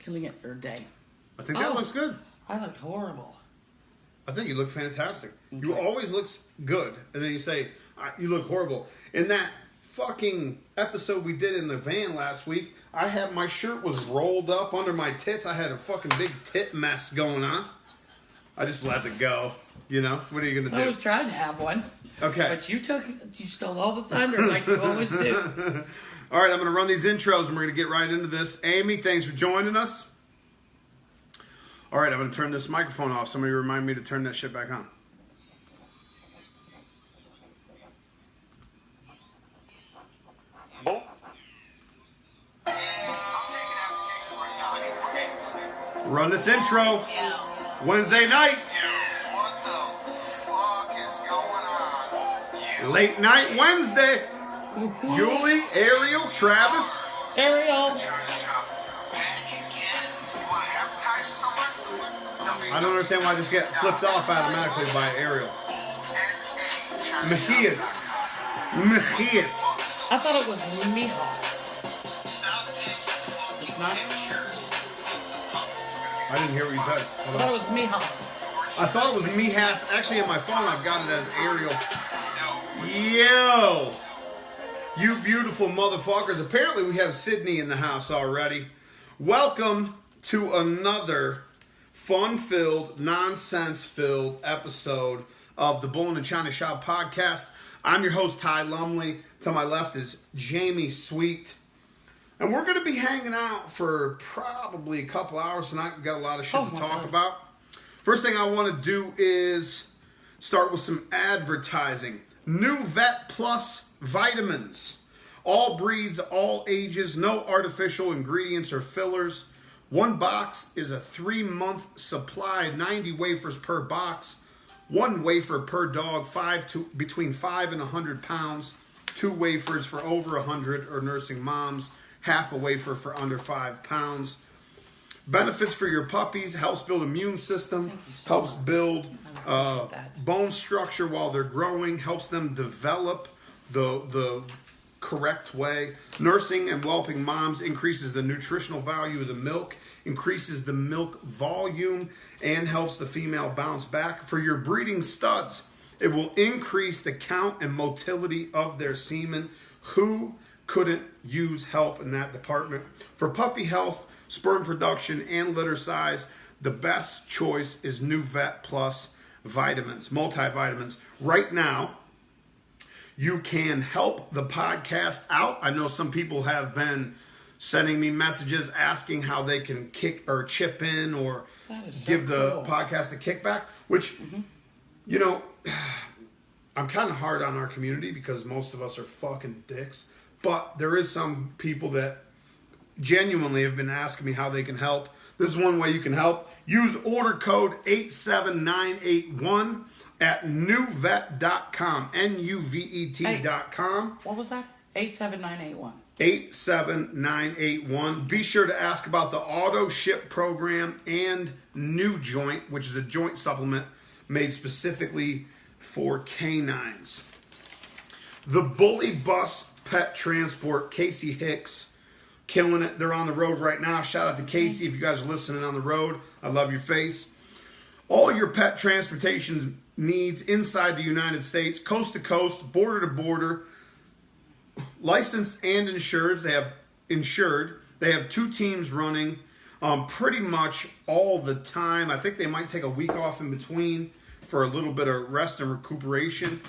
killing it for a day. I think that looks good. I look horrible. I think you look fantastic. Okay. You always look good, and then you say, you look horrible. In that fucking episode we did in the van last week, my shirt was rolled up under my tits. I had a fucking big tit mess going on. I just let it go. You know? What are you going to do? I was trying to have one. Okay. But you stole all the thunder like you always do. All right, I'm going to run these intros, and we're going to get right into this. Amy, thanks for joining us. All right, I'm going to turn this microphone off. Somebody remind me to turn that shit back on. Run this intro. Wednesday night. What the fuck is going on? Late night Wednesday. Julie, Ariel, Travis. Ariel. ChinaShop back again. You want to advertise somewhere? I don't understand why I just get flipped off automatically by Ariel. Mejias. Mejias. I thought it was Mijas. It's not? I didn't hear what you said. I thought it was Mijas. I thought it was Mijas. Actually, on my phone, I've got it as Ariel. Yo! You beautiful motherfuckers. Apparently, we have Sydney in the house already. Welcome to another fun-filled, nonsense-filled episode of the Bull-Na-ChinaShop podcast. I'm your host, Ty Lumley. To my left is Jamie Sweet. And we're going to be hanging out for probably a couple hours tonight. We've got a lot of shit to talk about. First thing I want to do is start with some advertising. New Vet Plus vitamins. All breeds, all ages, no artificial ingredients or fillers. One box is a 3-month supply, 90 wafers per box. 1 wafer per dog, between 5 and 100 pounds. 2 wafers for over 100 or nursing moms. Half a wafer for under 5 pounds. Benefits for your puppies, helps build immune system, helps build bone structure while they're growing, helps them develop the correct way. Nursing and whelping moms increases the nutritional value of the milk, increases the milk volume, and helps the female bounce back. For your breeding studs, it will increase the count and motility of their semen. Who couldn't use help in that department? For puppy health, sperm production, and litter size, the best choice is New Vet Plus vitamins, multivitamins. Right now, you can help the podcast out. I know some people have been sending me messages asking how they can kick or chip in or give the podcast a kickback, which, you know, I'm kind of hard on our community because most of us are fucking dicks. But there is some people that genuinely have been asking me how they can help. This is one way you can help. Use order code 87981 at nuvet.com. NUVET.com. What was that? 87981. 87981. Be sure to ask about the auto ship program and New Joint, which is a joint supplement made specifically for canines. The Bully Bus Pet Transport, Kasie Hicks, killing it. They're on the road right now. Shout out to Kasie if you guys are listening on the road. I love your face. All your pet transportation needs inside the United States, coast to coast, border to border, licensed and insured. They have 2 teams running pretty much all the time. I think they might take a week off in between for a little bit of rest and recuperation.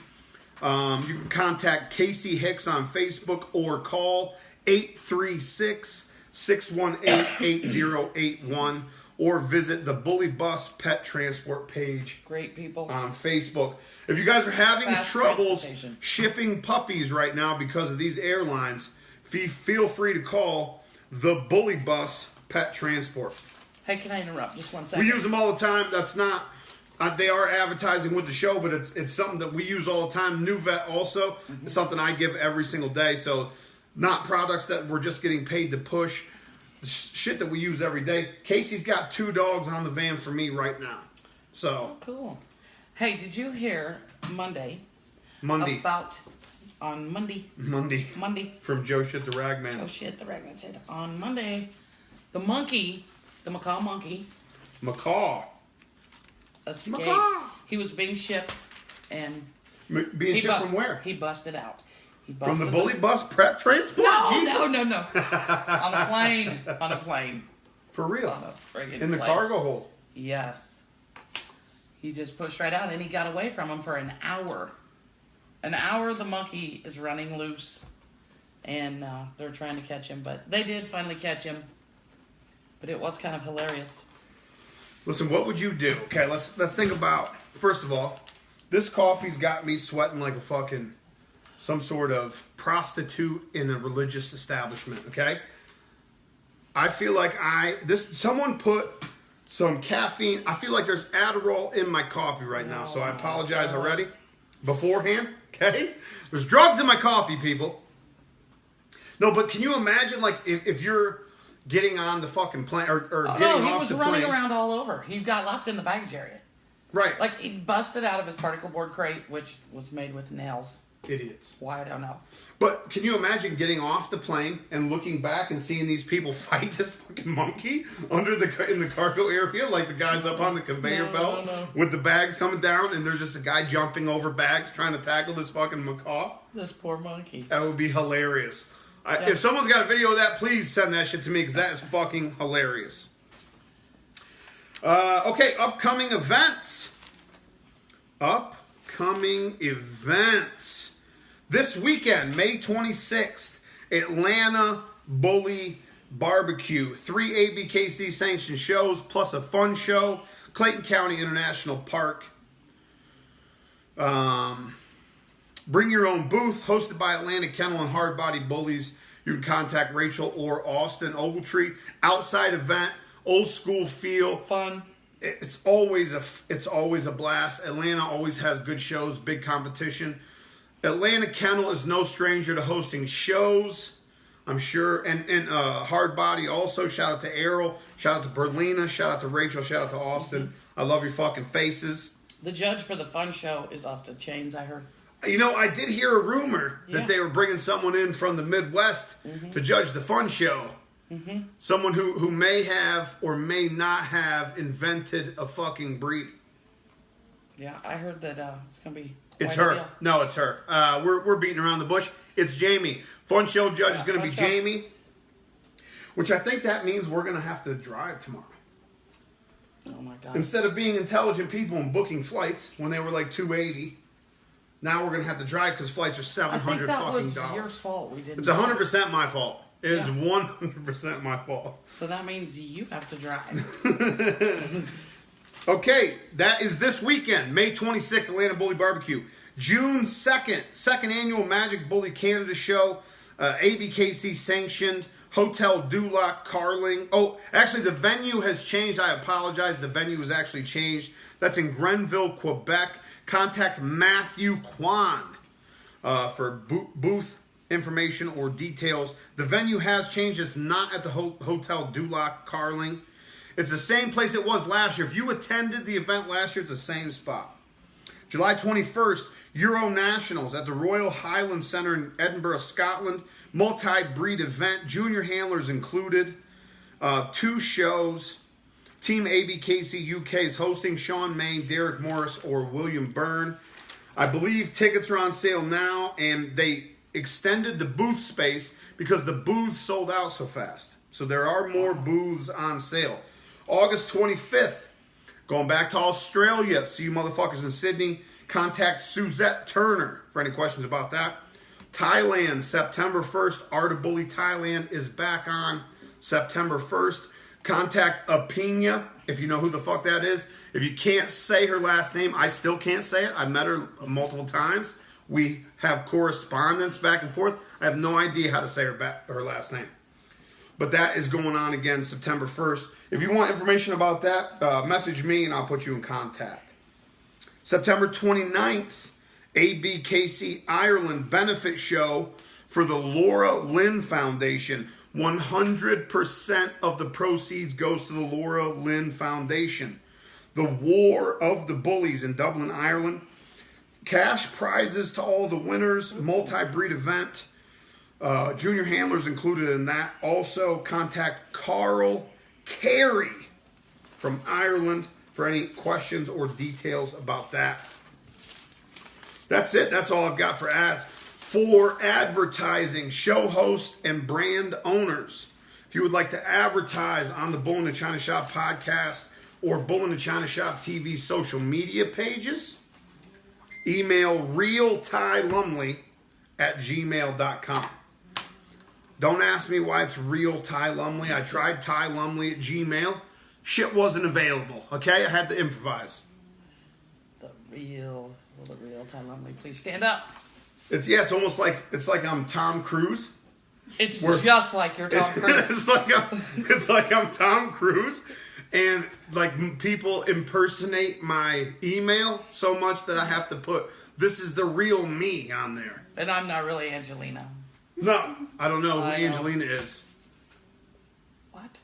You can contact Kasie Hicks on Facebook or call 836-618-8081 or visit the Bully Bus Pet Transport page. Great people on Facebook. If you guys are having troubles shipping puppies right now because of these airlines, feel free to call the Bully Bus Pet Transport. Hey, can I interrupt just 1 second? We use them all the time. That's not... they are advertising with the show, but it's something that we use all the time. New Vet also. It's something I give every single day. So not products that we're just getting paid to push. Shit that we use every day. Casey's got 2 dogs on the van for me right now. So cool. Hey, did you hear Monday. About on Monday. From Joe Shit the Ragman. Joe Shit the Ragman said on Monday, the monkey The macaw monkey. Macaw. Escaped. Macaw. He was being shipped, and Being shipped from where? He busted out. From the bully bus prep transport? No. On a plane. On a plane. For real? On a friggin' In the plane. cargo hold? Yes. He just pushed right out, and he got away from him for an hour. An hour, the monkey is running loose, and they're trying to catch him. But they did finally catch him. But it was kind of hilarious. Listen, what would you do? Okay, let's think about, first of all, this coffee's got me sweating like a fucking, some sort of prostitute in a religious establishment, okay? I feel like someone put some caffeine, I feel like there's Adderall in my coffee right now, so I apologize already, beforehand, okay? There's drugs in my coffee, people. No, but can you imagine, like, if you're getting on the fucking plane, or getting off the plane. No, he was running around all over. He got lost in the baggage area. Right. Like, he busted out of his particle board crate, which was made with nails. Idiots. Why, I don't know. But can you imagine getting off the plane and looking back and seeing these people fight this fucking monkey in the cargo area, like the guys up on the conveyor belt with the bags coming down, and there's just a guy jumping over bags trying to tackle this fucking macaw? This poor monkey. That would be hilarious. If someone's got a video of that, please send that shit to me, because that is fucking hilarious. Okay, upcoming events. This weekend, May 26th, Atlanta Bully Barbecue. 3 ABKC sanctioned shows, plus a fun show. Clayton County International Park. Bring your own booth, hosted by Atlantic Kennel and Hard Body Bullies. You can contact Rachel or Austin Ogletree. Outside event, old school feel. Fun. It's always a blast. Atlanta always has good shows, big competition. Atlanta Kennel is no stranger to hosting shows, I'm sure. And Hard Body also. Shout out to Errol. Shout out to Berlina. Shout out to Rachel. Shout out to Austin. I love your fucking faces. The judge for the fun show is off the chains, I heard. You know, I did hear a rumor that they were bringing someone in from the Midwest to judge the fun show. Mm-hmm. Someone who may have or may not have invented a fucking breed. Yeah, I heard that it's going to be It's her. Deal. No, it's her. We're beating around the bush. It's Jamie. Fun show judge is going to be Jamie. Which I think that means we're going to have to drive tomorrow. Oh my God. Instead of being intelligent people and booking flights when they were like $280, now we're going to have to drive because flights are $700 fucking dollars. I think that was your fault. We didn't. It's 100% my fault. It is 100% my fault. So that means you have to drive. Okay, that is this weekend, May 26th, Atlanta Bully Barbecue. June 2nd, second annual Magic Bully Canada Show, ABKC sanctioned, Hotel Duloc, Carling. Oh, actually, the venue has changed. I apologize. The venue has actually changed. That's in Grenville, Quebec. Contact Matthew Kwan for booth information or details. The venue has changed. It's not at the Hotel Duloc, Carling. It's the same place it was last year. If you attended the event last year, it's the same spot. July 21st, Euro Nationals at the Royal Highland Centre in Edinburgh, Scotland. Multi-breed event, junior handlers included. 2 shows. Team ABKC UK is hosting Sean Main, Derek Morris, or William Byrne. I believe tickets are on sale now, and they extended the booth space because the booths sold out so fast. So there are more booths on sale. August 25th, going back to Australia. See you motherfuckers in Sydney. Contact Suzette Turner for any questions about that. Thailand, September 1st. Art of Bully Thailand is back on September 1st. Contact Apina if you know who the fuck that is. If you can't say her last name, I still can't say it. I met her multiple times. We have correspondence back and forth. I have no idea how to say her last name. But that is going on again September 1st. If you want information about that, message me and I'll put you in contact. September 29th, ABKC Ireland benefit show for the Laura Lynn Foundation. 100% of the proceeds goes to the Laura Lynn Foundation. The War of the Bullies in Dublin, Ireland. Cash prizes to all the winners. Multi-breed event. Junior handlers included in that. Also, contact Carl Carrie from Ireland for any questions or details about that. That's it. That's all I've got for ads. For advertising, show hosts, and brand owners, if you would like to advertise on the Bull-Na-ChinaShop podcast or Bull-Na-ChinaShop TV social media pages, email realtylumley@gmail.com. Don't ask me why it's real Ty Lumley. I tried Ty Lumley at Gmail. Shit wasn't available, okay? I had to improvise. The real Ty Lumley. Please stand up. It's almost like I'm Tom Cruise. It's just like you're Tom Cruise. it's like I'm Tom Cruise, and like people impersonate my email so much that I have to put "this is the real me" on there. And I'm not really Angelina. No, I don't know who Angelina is. What?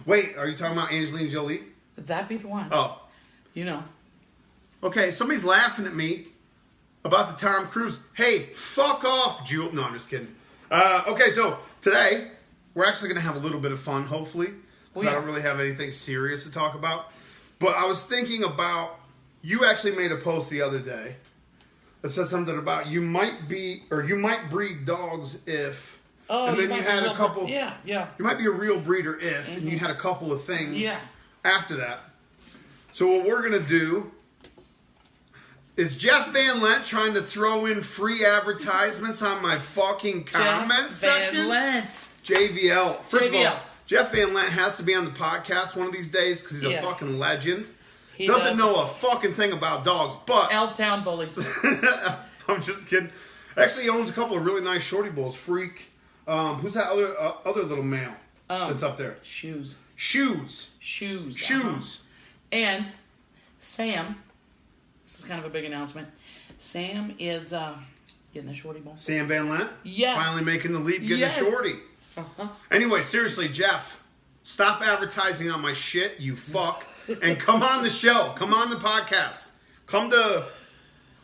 Wait, are you talking about Angelina Jolie? That'd be the one. Oh. You know. Okay, somebody's laughing at me about the Tom Cruise. Hey, fuck off, Jewel. No, I'm just kidding. Okay, so today we're actually going to have a little bit of fun, hopefully. Because I don't really have anything serious to talk about. But I was thinking about, you actually made a post the other day that said something about you might breed dogs if... Oh, and then you had a couple... Yeah. You might be a real breeder if, and you had a couple of things after that. So what we're going to do is Jeff Van Lent trying to throw in free advertisements on my fucking comments section? Van Lent. JVL. First of all, Jeff Van Lent has to be on the podcast one of these days because he's a fucking legend. He doesn't know a fucking thing about dogs, but... L-Town Bullies. I'm just kidding. Actually, he owns a couple of really nice shorty bulls. Freak. Who's that other little male that's up there? Shoes. And Sam, this is kind of a big announcement. Sam is getting a shorty bull. Sam Van Lent? Yes. Finally making the leap, getting a shorty. Anyway, seriously, Jeff, stop advertising on my shit, you fuck, and come on the show. Come on the podcast. Come to...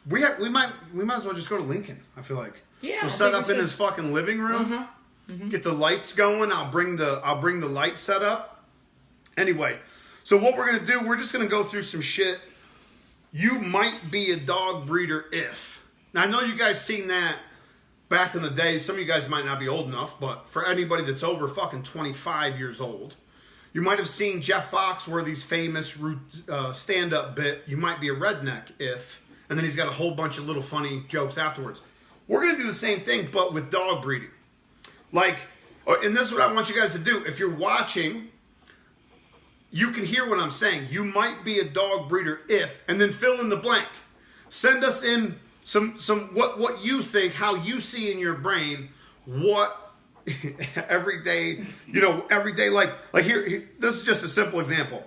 We might as well just go to Lincoln, I feel like. Yeah, we'll set up in his fucking living room. Get the lights going. I'll bring the light set up. Anyway, so what we're gonna do? We're just gonna go through some shit. You might be a dog breeder if. Now I know you guys seen that back in the day. Some of you guys might not be old enough, but for anybody that's over fucking 25 years old, you might have seen Jeff Foxworthy's famous stand-up bit. You might be a redneck if, and then he's got a whole bunch of little funny jokes afterwards. We're going to do the same thing, but with dog breeding. And this is what I want you guys to do. If you're watching, you can hear what I'm saying. You might be a dog breeder if, and then fill in the blank. Send us in some what you think, how you see in your brain, what everyday, like here, this is just a simple example.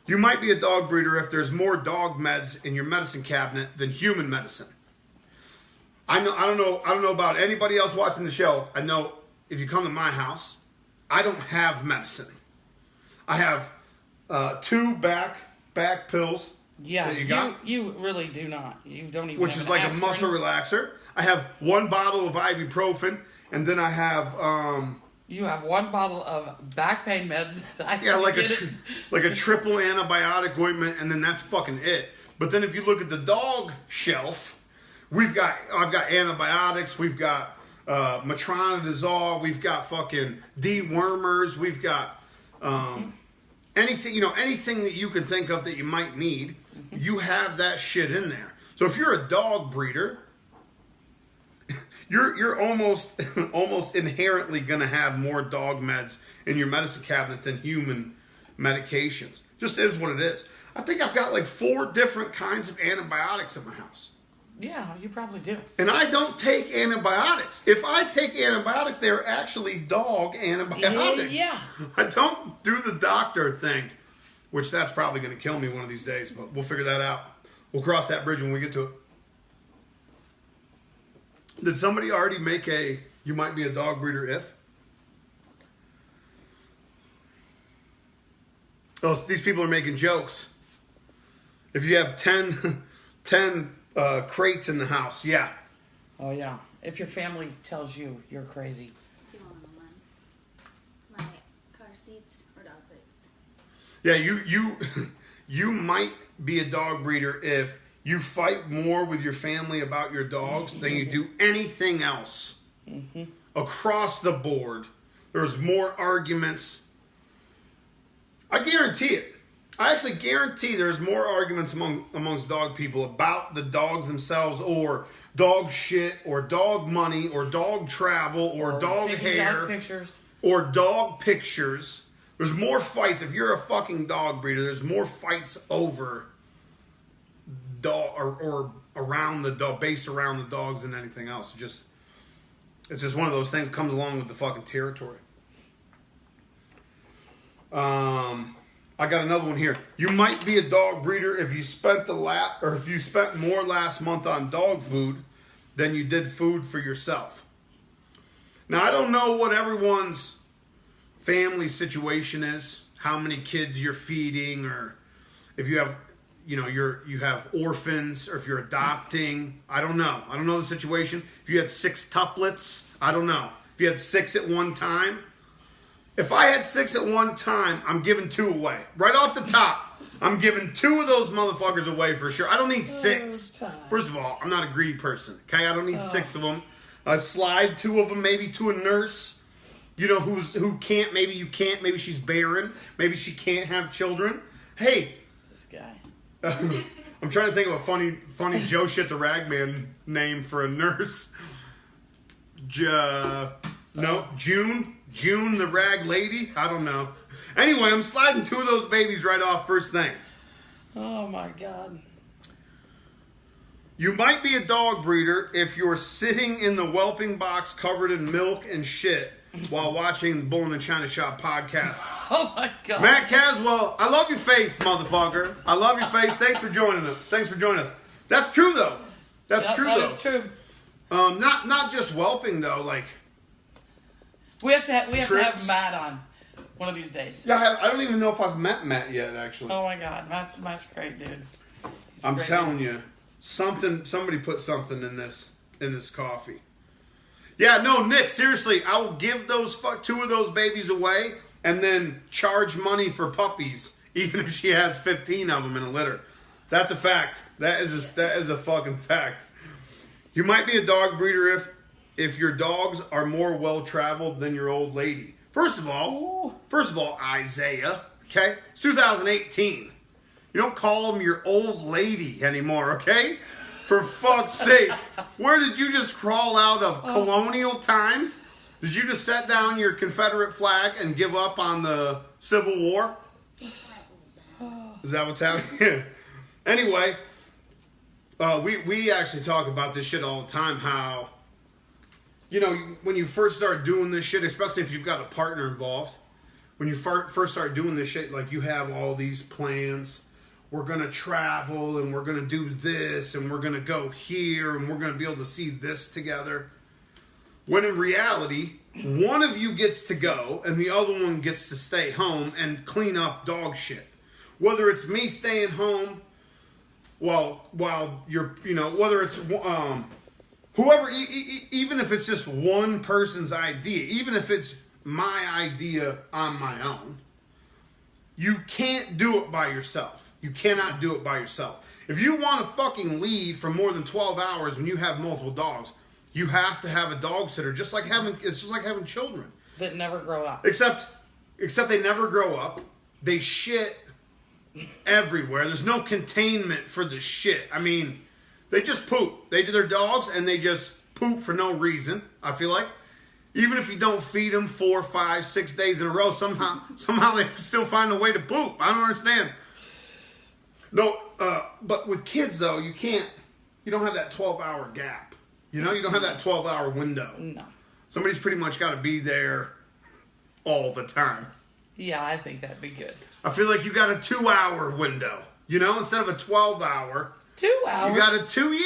You might be a dog breeder if there's more dog meds in your medicine cabinet than human medicine. I don't know about anybody else watching the show. I know if you come to my house, I don't have medicine. I have 2 back pills. Yeah, that you really do not. You don't even. Which is like a muscle relaxer. I have 1 bottle of ibuprofen, and then I have. You have 1 bottle of back pain meds. Like a triple antibiotic ointment, and then that's fucking it. But then if you look at the dog shelf, I've got antibiotics, we've got metronidazole, we've got fucking dewormers, we've got anything that you can think of that you might need, you have that shit in there. So if you're a dog breeder, you're almost inherently gonna have more dog meds in your medicine cabinet than human medications. Just is what it is. I think I've got like 4 different kinds of antibiotics in my house. Yeah, you probably do. And I don't take antibiotics. If I take antibiotics, they're actually dog antibiotics. Yeah. I don't do the doctor thing, which that's probably going to kill me one of these days, but we'll figure that out. We'll cross that bridge when we get to it. Did somebody already make you might be a dog breeder if? Oh, these people are making jokes. If you have 10 crates in the house, yeah. Oh, yeah. If your family tells you you're crazy. Do you want one? My car seats or dog breaks. Yeah, you might be a dog breeder if you fight more with your family about your dogs than you do anything else. Mm-hmm. Across the board, there's more arguments. I guarantee it. I actually guarantee there's more arguments amongst dog people about the dogs themselves, or dog shit, or dog money, or dog travel, or dog hair, dog pictures. or dog pictures. There's more fights. If you're a fucking dog breeder, there's more fights over dog or around the dog, based around the dogs than anything else. It's just one of those things that comes along with the fucking territory. I got another one here. You might be a dog breeder if you spent more last month on dog food than you did food for yourself. Now, I don't know what everyone's family situation is, how many kids you're feeding, or if you have, you have orphans, or if you're adopting. I don't know. I don't know the situation. If you had 6 tuplets, I don't know. If you had 6 at one time. If I had 6 at one time, I'm giving 2 away. Right off the top, I'm giving 2 of those motherfuckers away for sure. I don't need 6. First of all, I'm not a greedy person. Okay, I don't need 6 of them. I slide 2 of them maybe to a nurse. Who can't. Maybe you can't. Maybe she's barren. Maybe she can't have children. Hey, this guy. I'm trying to think of a funny Joe Shit the Ragman name for a nurse. June the Rag Lady? I don't know. Anyway, I'm sliding 2 of those babies right off first thing. Oh my God. You might be a dog breeder if you're sitting in the whelping box covered in milk and shit while watching the Bull-Na-ChinaShop podcast. Oh my God. Matt Caswell, I love your face, motherfucker. I love your face. Thanks for joining us. That's true, though. That's true. Not just whelping, though. Like, we have to have Matt on one of these days. Yeah, I don't even know if I've met Matt yet, actually. Oh my God, Matt's great, dude. I'm telling you, somebody put something in this coffee. Yeah, no, Nick, seriously, I will give 2 of those babies away and then charge money for puppies, even if she has 15 of them in a litter. That's a fact. That is a fucking fact. You might be a dog breeder if your dogs are more well-traveled than your old lady. First of all, Isaiah, okay? It's 2018. You don't call them your old lady anymore, okay? For fuck's sake. Where did you just crawl out of? Colonial times? Did you just set down your Confederate flag and give up on the Civil War? Is that what's happening? Anyway, we actually talk about this shit all the time, how, when you first start doing this shit, especially if you've got a partner involved, when you first start doing this shit, like, you have all these plans. We're going to travel, and we're going to do this, and we're going to go here, and we're going to be able to see this together. When in reality, one of you gets to go, and the other one gets to stay home and clean up dog shit. Whether it's me staying home while you're, whether it's whoever, even if it's just one person's idea, even if it's my idea on my own, you can't do it by yourself. You cannot do it by yourself. If you want to fucking leave for more than 12 hours when you have multiple dogs, you have to have a dog sitter. It's just like having children that never grow up. Except they never grow up. They shit everywhere. There's no containment for the shit. I mean, they just poop. They're dogs, and they just poop for no reason, I feel like. Even if you don't feed them 4, 5, 6 days in a row, somehow they still find a way to poop. I don't understand. No, but with kids, though, you don't have that 12-hour gap. You don't have that 12-hour window. No. Somebody's pretty much got to be there all the time. Yeah, I think that'd be good. I feel like you got a 2-hour window, instead of a 12-hour. 2 hours? You got 2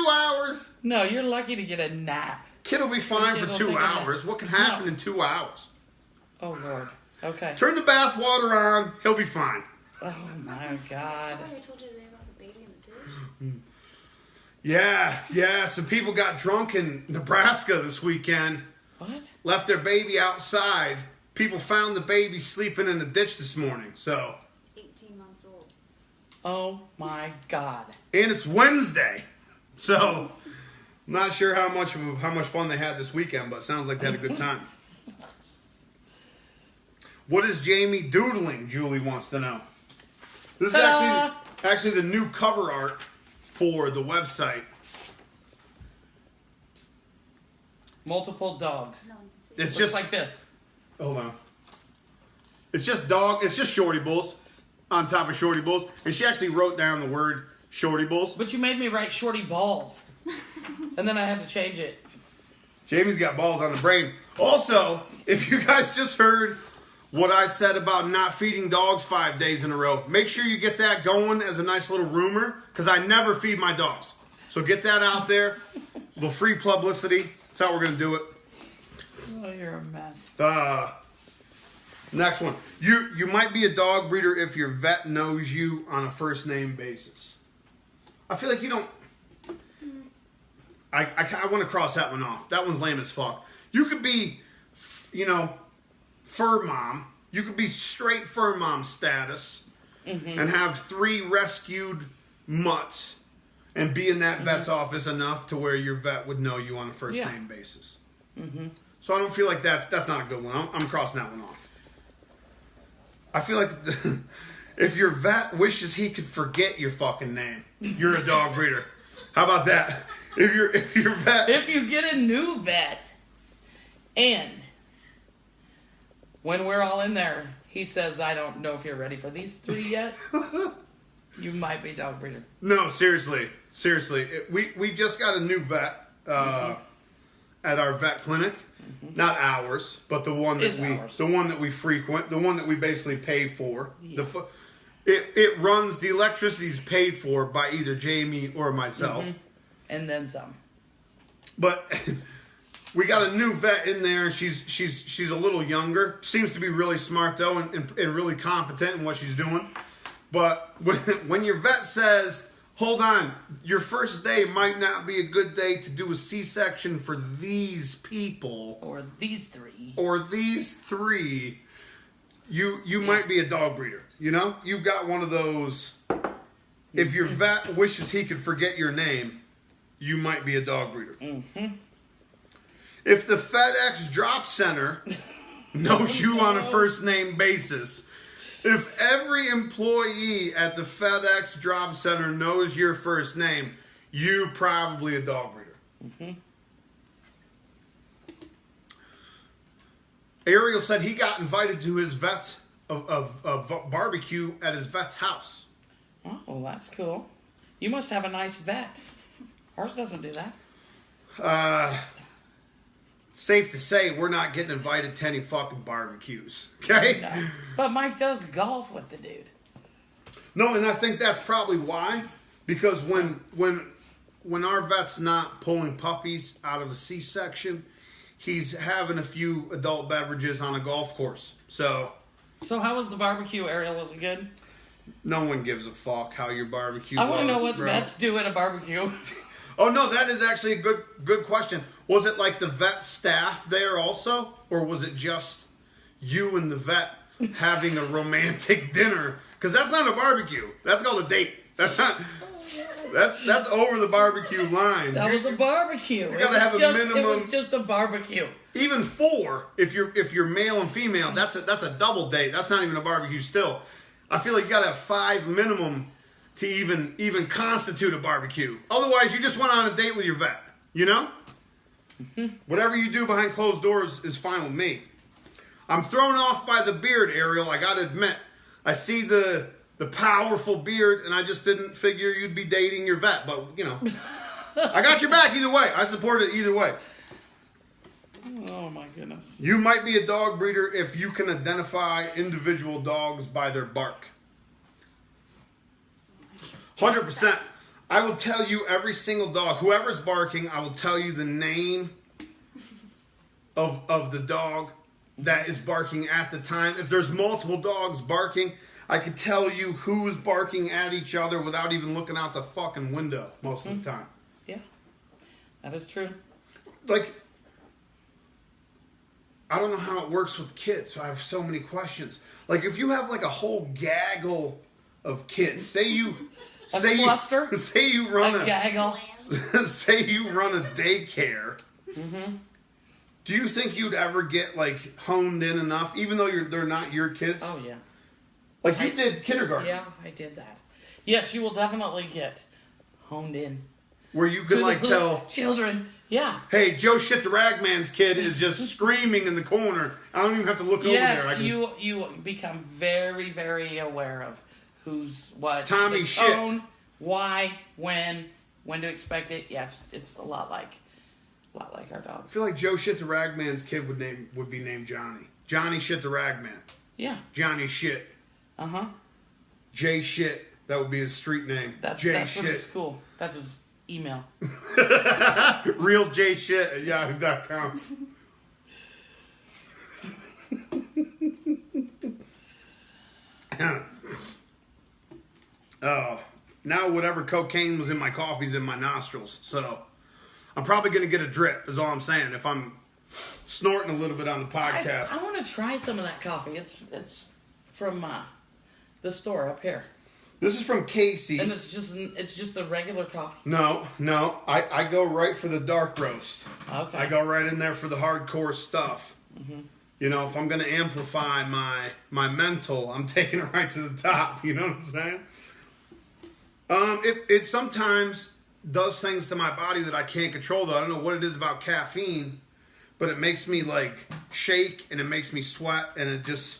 hours. No, you're lucky to get a nap. Kid will be fine for 2 hours. What can happen in 2 hours? Oh, Lord. Okay. Turn the bath water on. He'll be fine. Oh, my God. I told you today about the baby in the dish. Yeah. Some people got drunk in Nebraska this weekend. What? Left their baby outside people found the baby sleeping in the ditch this morning. So, 18 months old. Oh my God. and it's Wednesday. So, not sure how much fun they had this weekend, but sounds like they had a good time. What is Jamie doodling? Julie wants to know. This is actually the new cover art for the website. Multiple dogs. No one can see. It's Looks just like this. hold on. It's just Shorty Bulls on top of Shorty Bulls, and she actually wrote down the word Shorty Bulls. But you made me write Shorty Balls. And then I had to change it. Jamie's got balls on the brain. Also, if you guys just heard what I said about not feeding dogs 5 days in a row, make sure you get that going as a nice little rumor, because I never feed my dogs. So get that out there. A little free publicity. That's how we're going to do it. Oh, you're a mess. Next one. You might be a dog breeder if your vet knows you on a first name basis. I feel like you don't... I want to cross that one off. That one's lame as fuck. You could be, fur mom. You could be straight fur mom status and have 3 rescued mutts and be in that vet's office enough to where your vet would know you on a first name basis. So I don't feel like that's not a good one. I'm crossing that one off. I feel like if your vet wishes he could forget your fucking name, you're a dog breeder. How about that? If your vet... If you get a new vet, and when we're all in there, he says, I don't know if you're ready for these 3 yet, you might be a dog breeder. No, seriously. We just got a new vet at our vet clinic. Not ours, but the one that we frequent, the one that we basically pay for. Yeah. It runs, the electricity's paid for by either Jamie or myself. And then some. But we got a new vet in there. She's a little younger. Seems to be really smart though, and really competent in what she's doing. But when your vet says, hold on, your first day might not be a good day to do a C-section for these people. Or these 3. Or these 3. You might be a dog breeder. You've got one of those. If your vet wishes he could forget your name, you might be a dog breeder. If the FedEx drop center knows you on a first name basis, if every employee at the FedEx drop center knows your first name, you're probably a dog breeder. Ariel said he got invited to his vet's of barbecue at his vet's house. Oh, well, that's cool. You must have a nice vet. Ours doesn't do that. Safe to say, we're not getting invited to any fucking barbecues. Okay? No. But Mike does golf with the dude. No, and I think that's probably why. Because when our vet's not pulling puppies out of a C-section, he's having a few adult beverages on a golf course. So how was the barbecue, Ariel? Was it good? No one gives a fuck how your barbecue I want to know what bro. vets do at a barbecue. Oh, no, that is actually a good question. Was it like the vet staff there also? Or was it just you and the vet having a romantic dinner? Because that's not a barbecue. That's called a date. That's not... That's over the barbecue line. That was a barbecue. You gotta have a minimum. It was just a barbecue. Even 4, if you're male and female, that's a double date. That's not even a barbecue still. I feel like you gotta have 5 minimum to even constitute a barbecue. Otherwise, you just went on a date with your vet. Whatever you do behind closed doors is fine with me. I'm thrown off by the beard, Ariel. I gotta admit, I see the powerful beard, and I just didn't figure you'd be dating your vet. But I got your back either way. I support it either way. Oh my goodness. You might be a dog breeder if you can identify individual dogs by their bark. 100%. I will tell you every single dog, whoever's barking, I will tell you the name of the dog that is barking at the time. If there's multiple dogs barking, I could tell you who's barking at each other without even looking out the fucking window most of the time. Yeah, that is true. Like, I don't know how it works with kids. So I have so many questions. Like if you have like a whole gaggle of kids, say you run a gaggle. say you run a daycare. Mm-hmm. Do you think you'd ever get like honed in enough, even though they're not your kids? Oh yeah. Like you did kindergarten. Yeah, I did that. Yes, you will definitely get honed in. Where you can like tell children, yeah. Hey, Joe Shit the Ragman's kid is just screaming in the corner. I don't even have to look over there. I can... you become very, very aware of who's what. Tommy the shit. Tone, why, when to expect it. Yeah, it's a lot like our dog. I feel like Joe Shit the Ragman's kid would be named Johnny. Johnny Shit the Ragman. Yeah. Johnny Shit. Uh-huh. Jay Shit. That would be his street name. That's Shit. what his cool. That's his email. Real J Shit at yahoo.com. Oh, now whatever cocaine was in my coffee's in my nostrils. So I'm probably going to get a drip, is all I'm saying, if I'm snorting a little bit on the podcast. I want to try some of that coffee. It's from the store up here. This is from Kasie's. And it's just the regular coffee. No. I go right for the dark roast. Okay. I go right in there for the hardcore stuff. Mm-hmm. You know, if I'm going to amplify my mental, I'm taking it right to the top. You know what I'm saying? It sometimes does things to my body that I can't control, though. I don't know what it is about caffeine, but it makes me, like, shake, and it makes me sweat, and it just...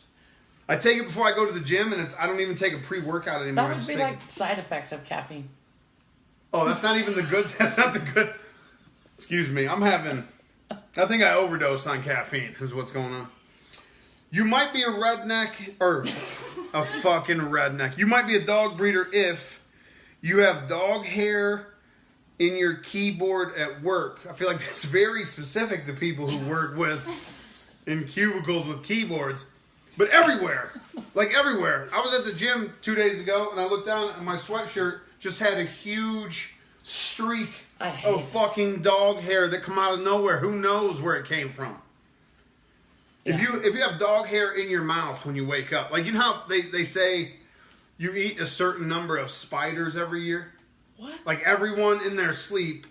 I take it before I go to the gym, and I don't even take a pre-workout anymore. That would be like side effects of caffeine. Oh, that's not even the good... That's not the good... Excuse me. I think I overdosed on caffeine, is what's going on. You might be a redneck, or a fucking redneck. You might be a dog breeder if you have dog hair in your keyboard at work. I feel like that's very specific to people who work in cubicles with keyboards. But everywhere. Like everywhere. I was at the gym 2 days ago, and I looked down, and my sweatshirt just had a huge streak of fucking dog hair that come out of nowhere. Who knows where it came from? Yeah. If you have dog hair in your mouth when you wake up, like, you know how they say you eat a certain number of spiders every year? What? Like, everyone in their sleep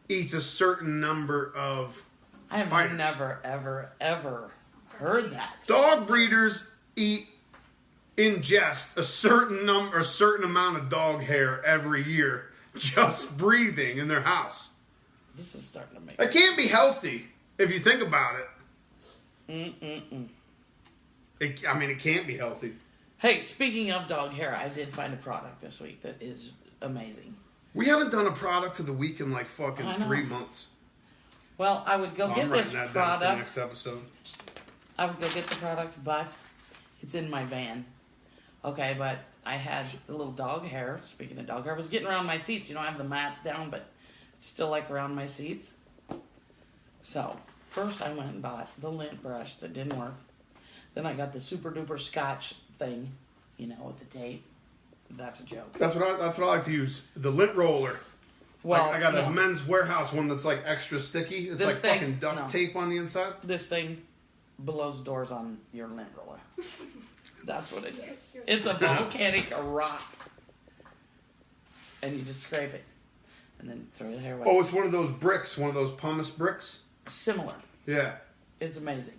eats a certain number of spiders. I've never, ever heard that. Dog breeders ingest a certain amount of dog hair every year just breathing in their house. This is starting to make it can't be healthy if you think about it. It can't be healthy. Hey, speaking of dog hair, I did find a product this week that is amazing. We haven't done a product of the week in like fucking 3 months. Well, I would go get this that product. down for the next episode. I would go get the product, but it's in my van. Okay, but I had the little dog hair. Speaking of dog hair, I was getting around my seats. You know, I have the mats down, but it's still like around my seats. So, first I went and bought the lint brush that didn't work. Then I got the super duper scotch thing, you know, with the tape. That's a joke. That's what I like to use. The lint roller. Well, I got a Men's Warehouse one that's like extra sticky. It's like fucking duct tape on the inside. This thing blows doors on your lint roller. That's what it is. It's a volcanic rock. And you just scrape it. And then throw the hair away. Oh, it's one of those bricks. One of those pumice bricks. Similar. Yeah. It's amazing.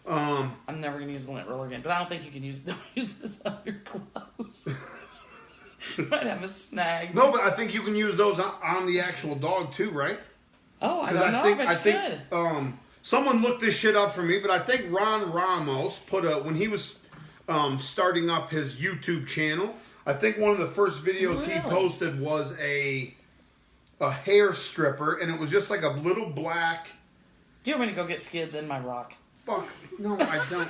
I'm never going to use a lint roller again. But I don't think you can don't use this on your clothes. You might have a snag. No, but I think you can use those on the actual dog too, right? Oh, I don't know, but you could. Someone looked this shit up for me, but I think Ron Ramos when he was starting up his YouTube channel, I think one of the first videos he posted was a hair stripper, and it was just like a little black... Do you want me to go get skids in my rock? Fuck. No, I don't.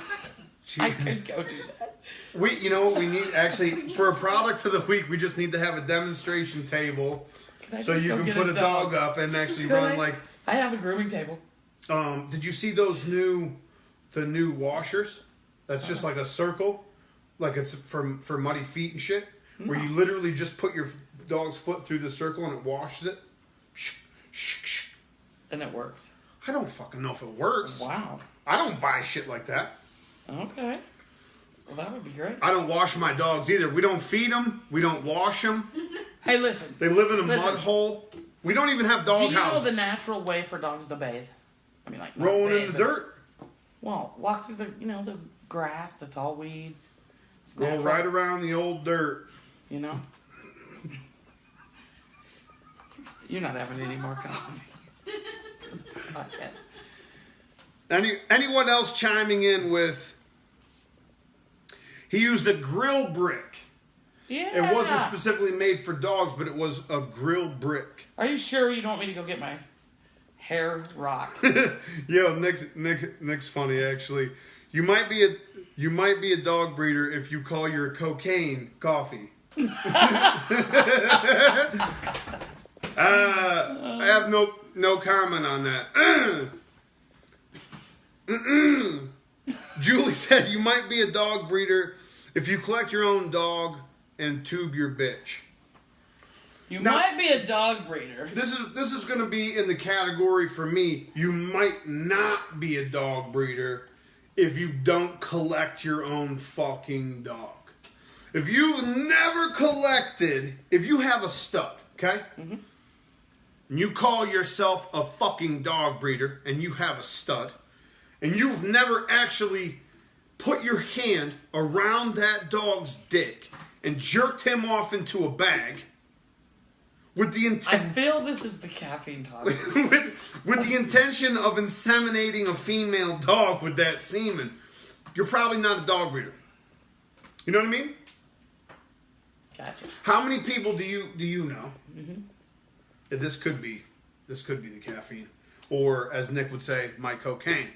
I could go do that. You know what we need? Actually, for a product of the week, we just need to have a demonstration table so you can put a dog up and actually run like... I have a grooming table. Did you see the new washers? That's just like a circle, like it's for muddy feet and shit, where you literally just put your dog's foot through the circle and it washes it. And it works. I don't fucking know if it works. Wow. I don't buy shit like that. Okay. Well, that would be great. I don't wash my dogs either. We don't feed them. We don't wash them. Hey, listen. They live in a mud hole. We don't even have dog Do you know houses. the natural way for dogs to bathe? I mean, like not Rolling bathe, in the but- dirt. Well, walk through the the grass, the tall weeds. It's Roll natural, right around the old dirt. You know. You're not having any more coffee. Okay. Anyone else chiming in with? He used a grill brick. Yeah. It wasn't specifically made for dogs, but it was a grill brick. Are you sure you don't want me to go get my hair rock? Yo, Nick's funny actually. You might be a dog breeder if you call your cocaine coffee. I have no comment on that. Julie said you might be a dog breeder if you collect your own dog and tube your bitch. You Now- might be a dog breeder. This is going to be in the category for me. You might not be a dog breeder if you don't collect your own fucking dog. If you've never collected, if you have a stud, okay? Mm-hmm. And you call yourself a fucking dog breeder and you have a stud, and you've never actually put your hand around that dog's dick and jerked him off into a bag with the I intent feel this is the caffeine talk. with the intention of inseminating a female dog with that semen, you're probably not a dog breeder. You know what I mean? Gotcha. How many people do you know? Mm-hmm. This could be the caffeine, or as Nick would say, my cocaine.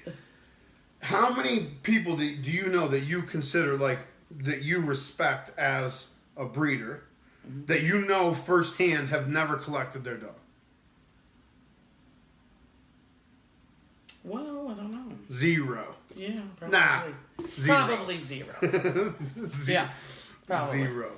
How many people do you know that you consider that you respect as a breeder, mm-hmm. that you know firsthand have never collected their dog? Well, I don't know. Zero. Yeah, probably. Nah. Zero. Probably zero. Yeah, probably. Zero.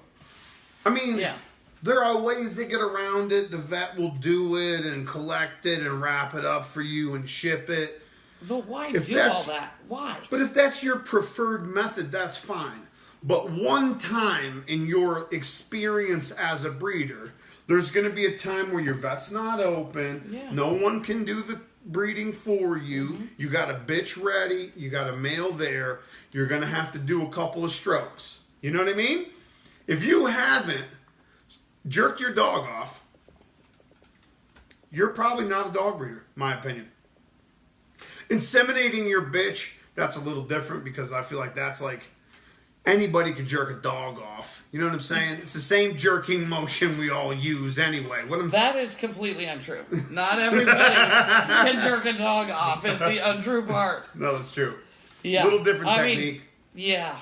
I mean, yeah. There are ways to get around it. The vet will do it and collect it and wrap it up for you and ship it. But why If do all that's- that? Why? But if that's your preferred method, that's fine. But one time in your experience as a breeder, there's going to be a time where your vet's not open. Yeah. No one can do the breeding for you. Mm-hmm. You got a bitch ready. You got a male there. You're going to have to do a couple of strokes. You know what I mean? If you haven't jerked your dog off, you're probably not a dog breeder, my opinion. Inseminating your bitch, that's a little different because I feel like that's like anybody could jerk a dog off. You know what I'm saying? It's the same jerking motion we all use anyway. That is completely untrue. Not everybody can jerk a dog off. Is the untrue part. No, that's true. Yeah. Little different technique. Yeah.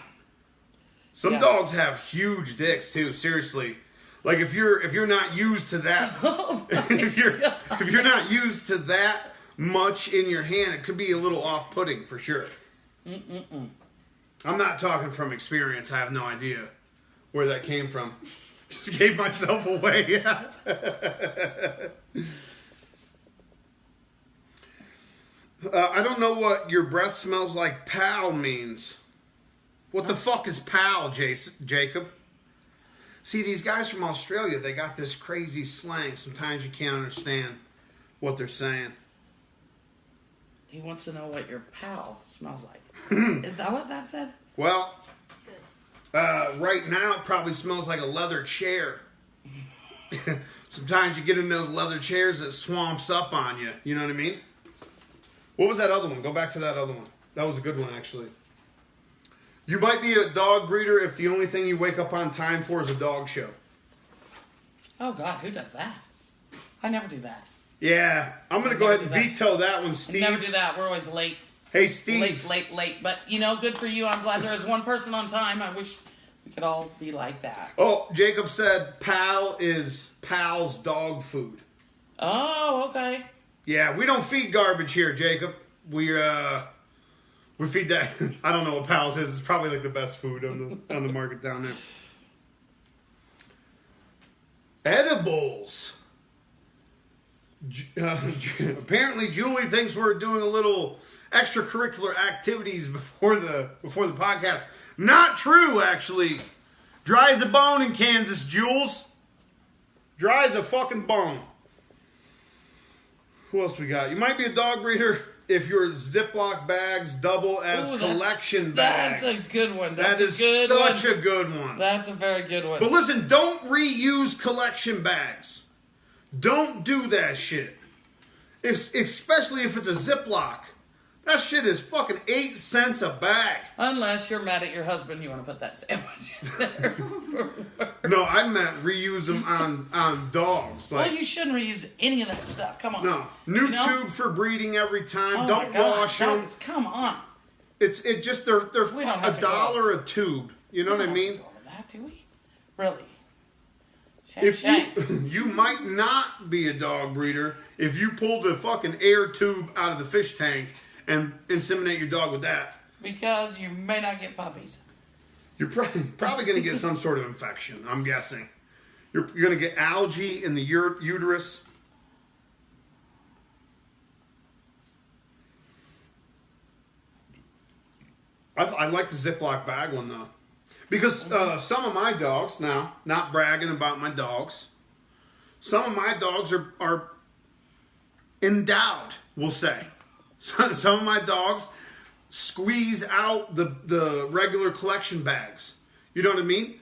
Some dogs have huge dicks too. Seriously, like if you're not used to that, if you're not used to that much in your hand, it could be a little off-putting for sure. I'm not talking from experience. I have no idea where that came from. Just gave myself away. I don't know what your breath smells like pal means. What the fuck is pal, Jacob? See, these guys from Australia, they got this crazy slang. Sometimes you can't understand what they're saying. He wants to know what your pal smells like. Is that what that said? Well, right now it probably smells like a leather chair. Sometimes you get in those leather chairs, it swamps up on you. You know what I mean? What was that other one? Go back to that other one. That was a good one, actually. You might be a dog breeder if the only thing you wake up on time for is a dog show. Oh, God, who does that? I never do that. Yeah, I'm going to go ahead and veto that one, Steve. Never do that. We're always late. Hey, Steve. Late. But, good for you. I'm glad there is one person on time. I wish we could all be like that. Oh, Jacob said pal is pal's dog food. Oh, okay. Yeah, we don't feed garbage here, Jacob. We feed that. I don't know what pals is. It's probably like the best food on the market down there. Edibles. Apparently, Julie thinks we're doing a little extracurricular activities before the podcast. Not true, actually. Dry as a bone in Kansas, Jules. Dry as a fucking bone. Who else we got? You might be a dog breeder if your Ziploc bags double as collection bags. That's a good one. That is such a good one. That's a very good one. But listen, don't reuse collection bags. Don't do that shit. Especially if it's a Ziploc. That shit is fucking 8 cents a bag. Unless you're mad at your husband, you want to put that sandwich in there. No, I meant reuse them on dogs. Like, well, you shouldn't reuse any of that stuff. Come on. No, new tube for breeding every time. Oh Don't wash them. Guys, come on. It's just they're We don't have to $1 a tube. You know what I mean? Go over that, do we? Really? If you might not be a dog breeder if you pulled a fucking air tube out of the fish tank and inseminate your dog with that. Because you may not get puppies. You're probably going to get some sort of infection, I'm guessing. You're going to get algae in the uterus. I like the Ziploc bag one, though. Because some of my dogs, now, not bragging about my dogs, some of my dogs are endowed, we'll say. Some of my dogs squeeze out the regular collection bags. You know what I mean?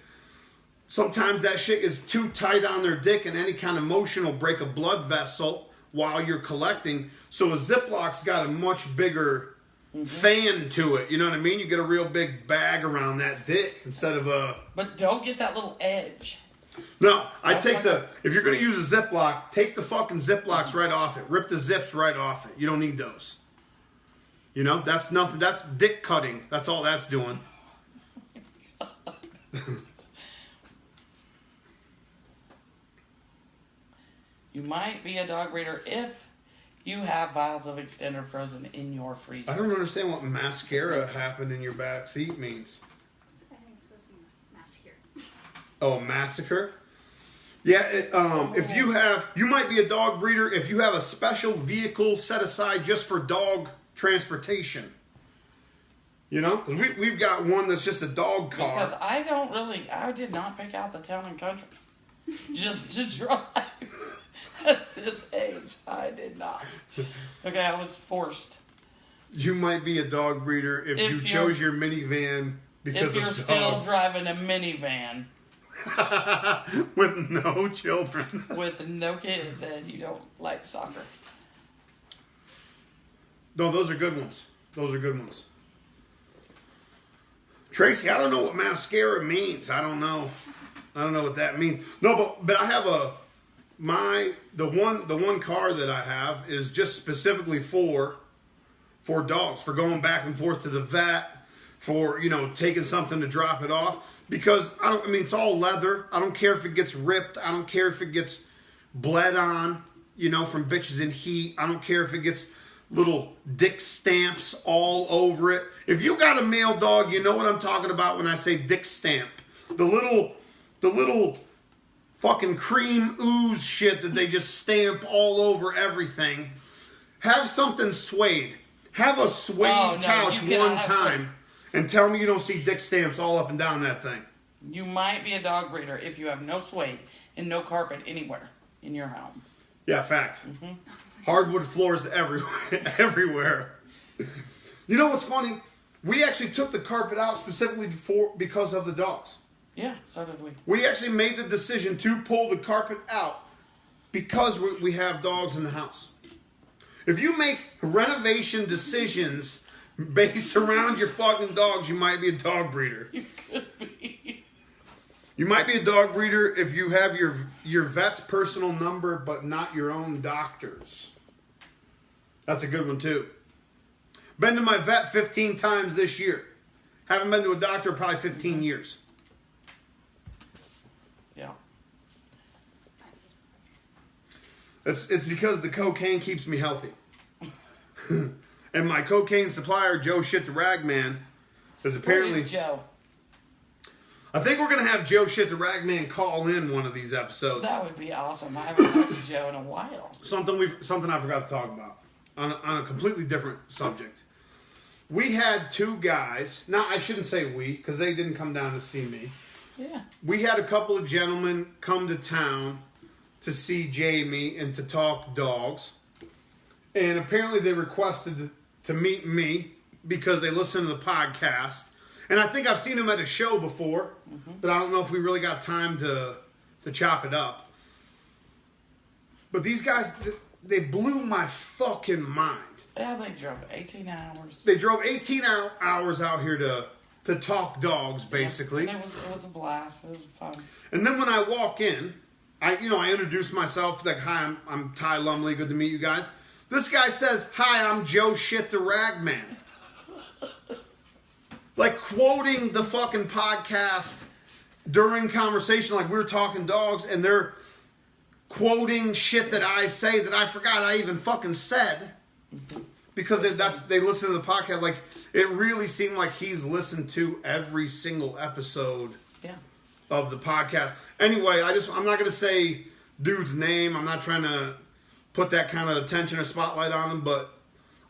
Sometimes that shit is too tight on their dick and any kind of motion will break a blood vessel while you're collecting. So a Ziploc's got a much bigger fan to it. You know what I mean? You get a real big bag around that dick instead of a... But don't get that little edge. No, if you're going to use a Ziploc, take the fucking Ziplocs right off it. Rip the zips right off it. You don't need those. You know, that's nothing. That's dick cutting. That's all that's doing. You might be a dog breeder if you have vials of extender frozen in your freezer. I don't understand what mascara happened in your back seat means. I think it's supposed to be massacre. Oh, massacre? Yeah, if you might be a dog breeder if you have a special vehicle set aside just for dog transportation. You know? 'Cause we've got one that's just a dog car. Because I did not pick out the town and country just to drive at this age. I did not. Okay, I was forced. You might be a dog breeder if you chose your minivan because of dogs. If you're still driving a minivan. With no children. With no kids and you don't like soccer. No, those are good ones. Those are good ones. Tracy, I don't know what mascara means. I don't know what that means. No, but I have the one car that I have is just specifically for dogs, for going back and forth to the vet, for, taking something to drop it off. Because it's all leather. I don't care if it gets ripped. I don't care if it gets bled on, from bitches in heat. I don't care if it gets little dick stamps all over it. If you got a male dog, you know what I'm talking about when I say dick stamp. The little fucking cream ooze shit that they just stamp all over everything. Have something suede. Have a suede couch one time. And tell me you don't see dick stamps all up and down that thing. You might be a dog breeder if you have no suede and no carpet anywhere in your home. Yeah, fact. Mm-hmm. Hardwood floors everywhere. You know what's funny? We actually took the carpet out specifically because of the dogs. Yeah, so did we. We actually made the decision to pull the carpet out because we have dogs in the house. If you make renovation decisions based around your fucking dogs, you might be a dog breeder. You could be. You might be a dog breeder if you have your vet's personal number, but not your own doctor's. That's a good one, too. Been to my vet 15 times this year. Haven't been to a doctor probably 15 years. Yeah. It's because the cocaine keeps me healthy. And my cocaine supplier, Joe Shit the Ragman, is apparently... Where is Joe? I think we're going to have Joe Shit the Ragman call in one of these episodes. That would be awesome. I haven't talked to Joe in a while. Something I forgot to talk about on a completely different subject. we had two guys. Now, I shouldn't say we, because they didn't come down to see me. Yeah. We had a couple of gentlemen come to town to see Jamie and to talk dogs. And apparently they requested to meet me because they listen to the podcast. And I think I've seen them at a show before, but I don't know if we really got time to chop it up. But these guys, they blew my fucking mind. Yeah, they drove 18 hours. They drove 18 hours out here to talk dogs, basically. And it was a blast. It was fun. And then when I walk in, I introduce myself, like, hi, I'm Ty Lumley, good to meet you guys. This guy says, hi, I'm Joe Shit the Ragman. Like, quoting the fucking podcast during conversation, like we were talking dogs, and they're quoting shit that I say that I forgot I even fucking said. Because they listen to the podcast. Like, it really seemed like he's listened to every single episode of the podcast. Anyway, I'm not going to say dude's name. I'm not trying to put that kind of attention or spotlight on him, but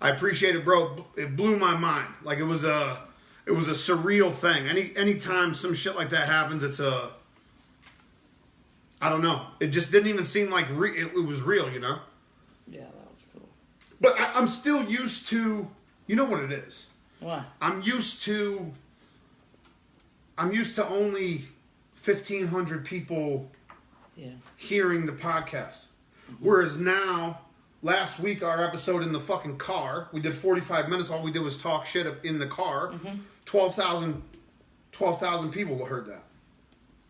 I appreciate it, bro. It blew my mind. Like, it was a surreal thing. Anytime some shit like that happens, it's I don't know. It just didn't even seem like it was real, you know? Yeah, that was cool. But I'm still used to, you know what it is? What? I'm used to only 1,500 people hearing the podcast. Whereas now, last week, our episode in the fucking car, we did 45 minutes. All we did was talk shit in the car. 12,000 people heard that.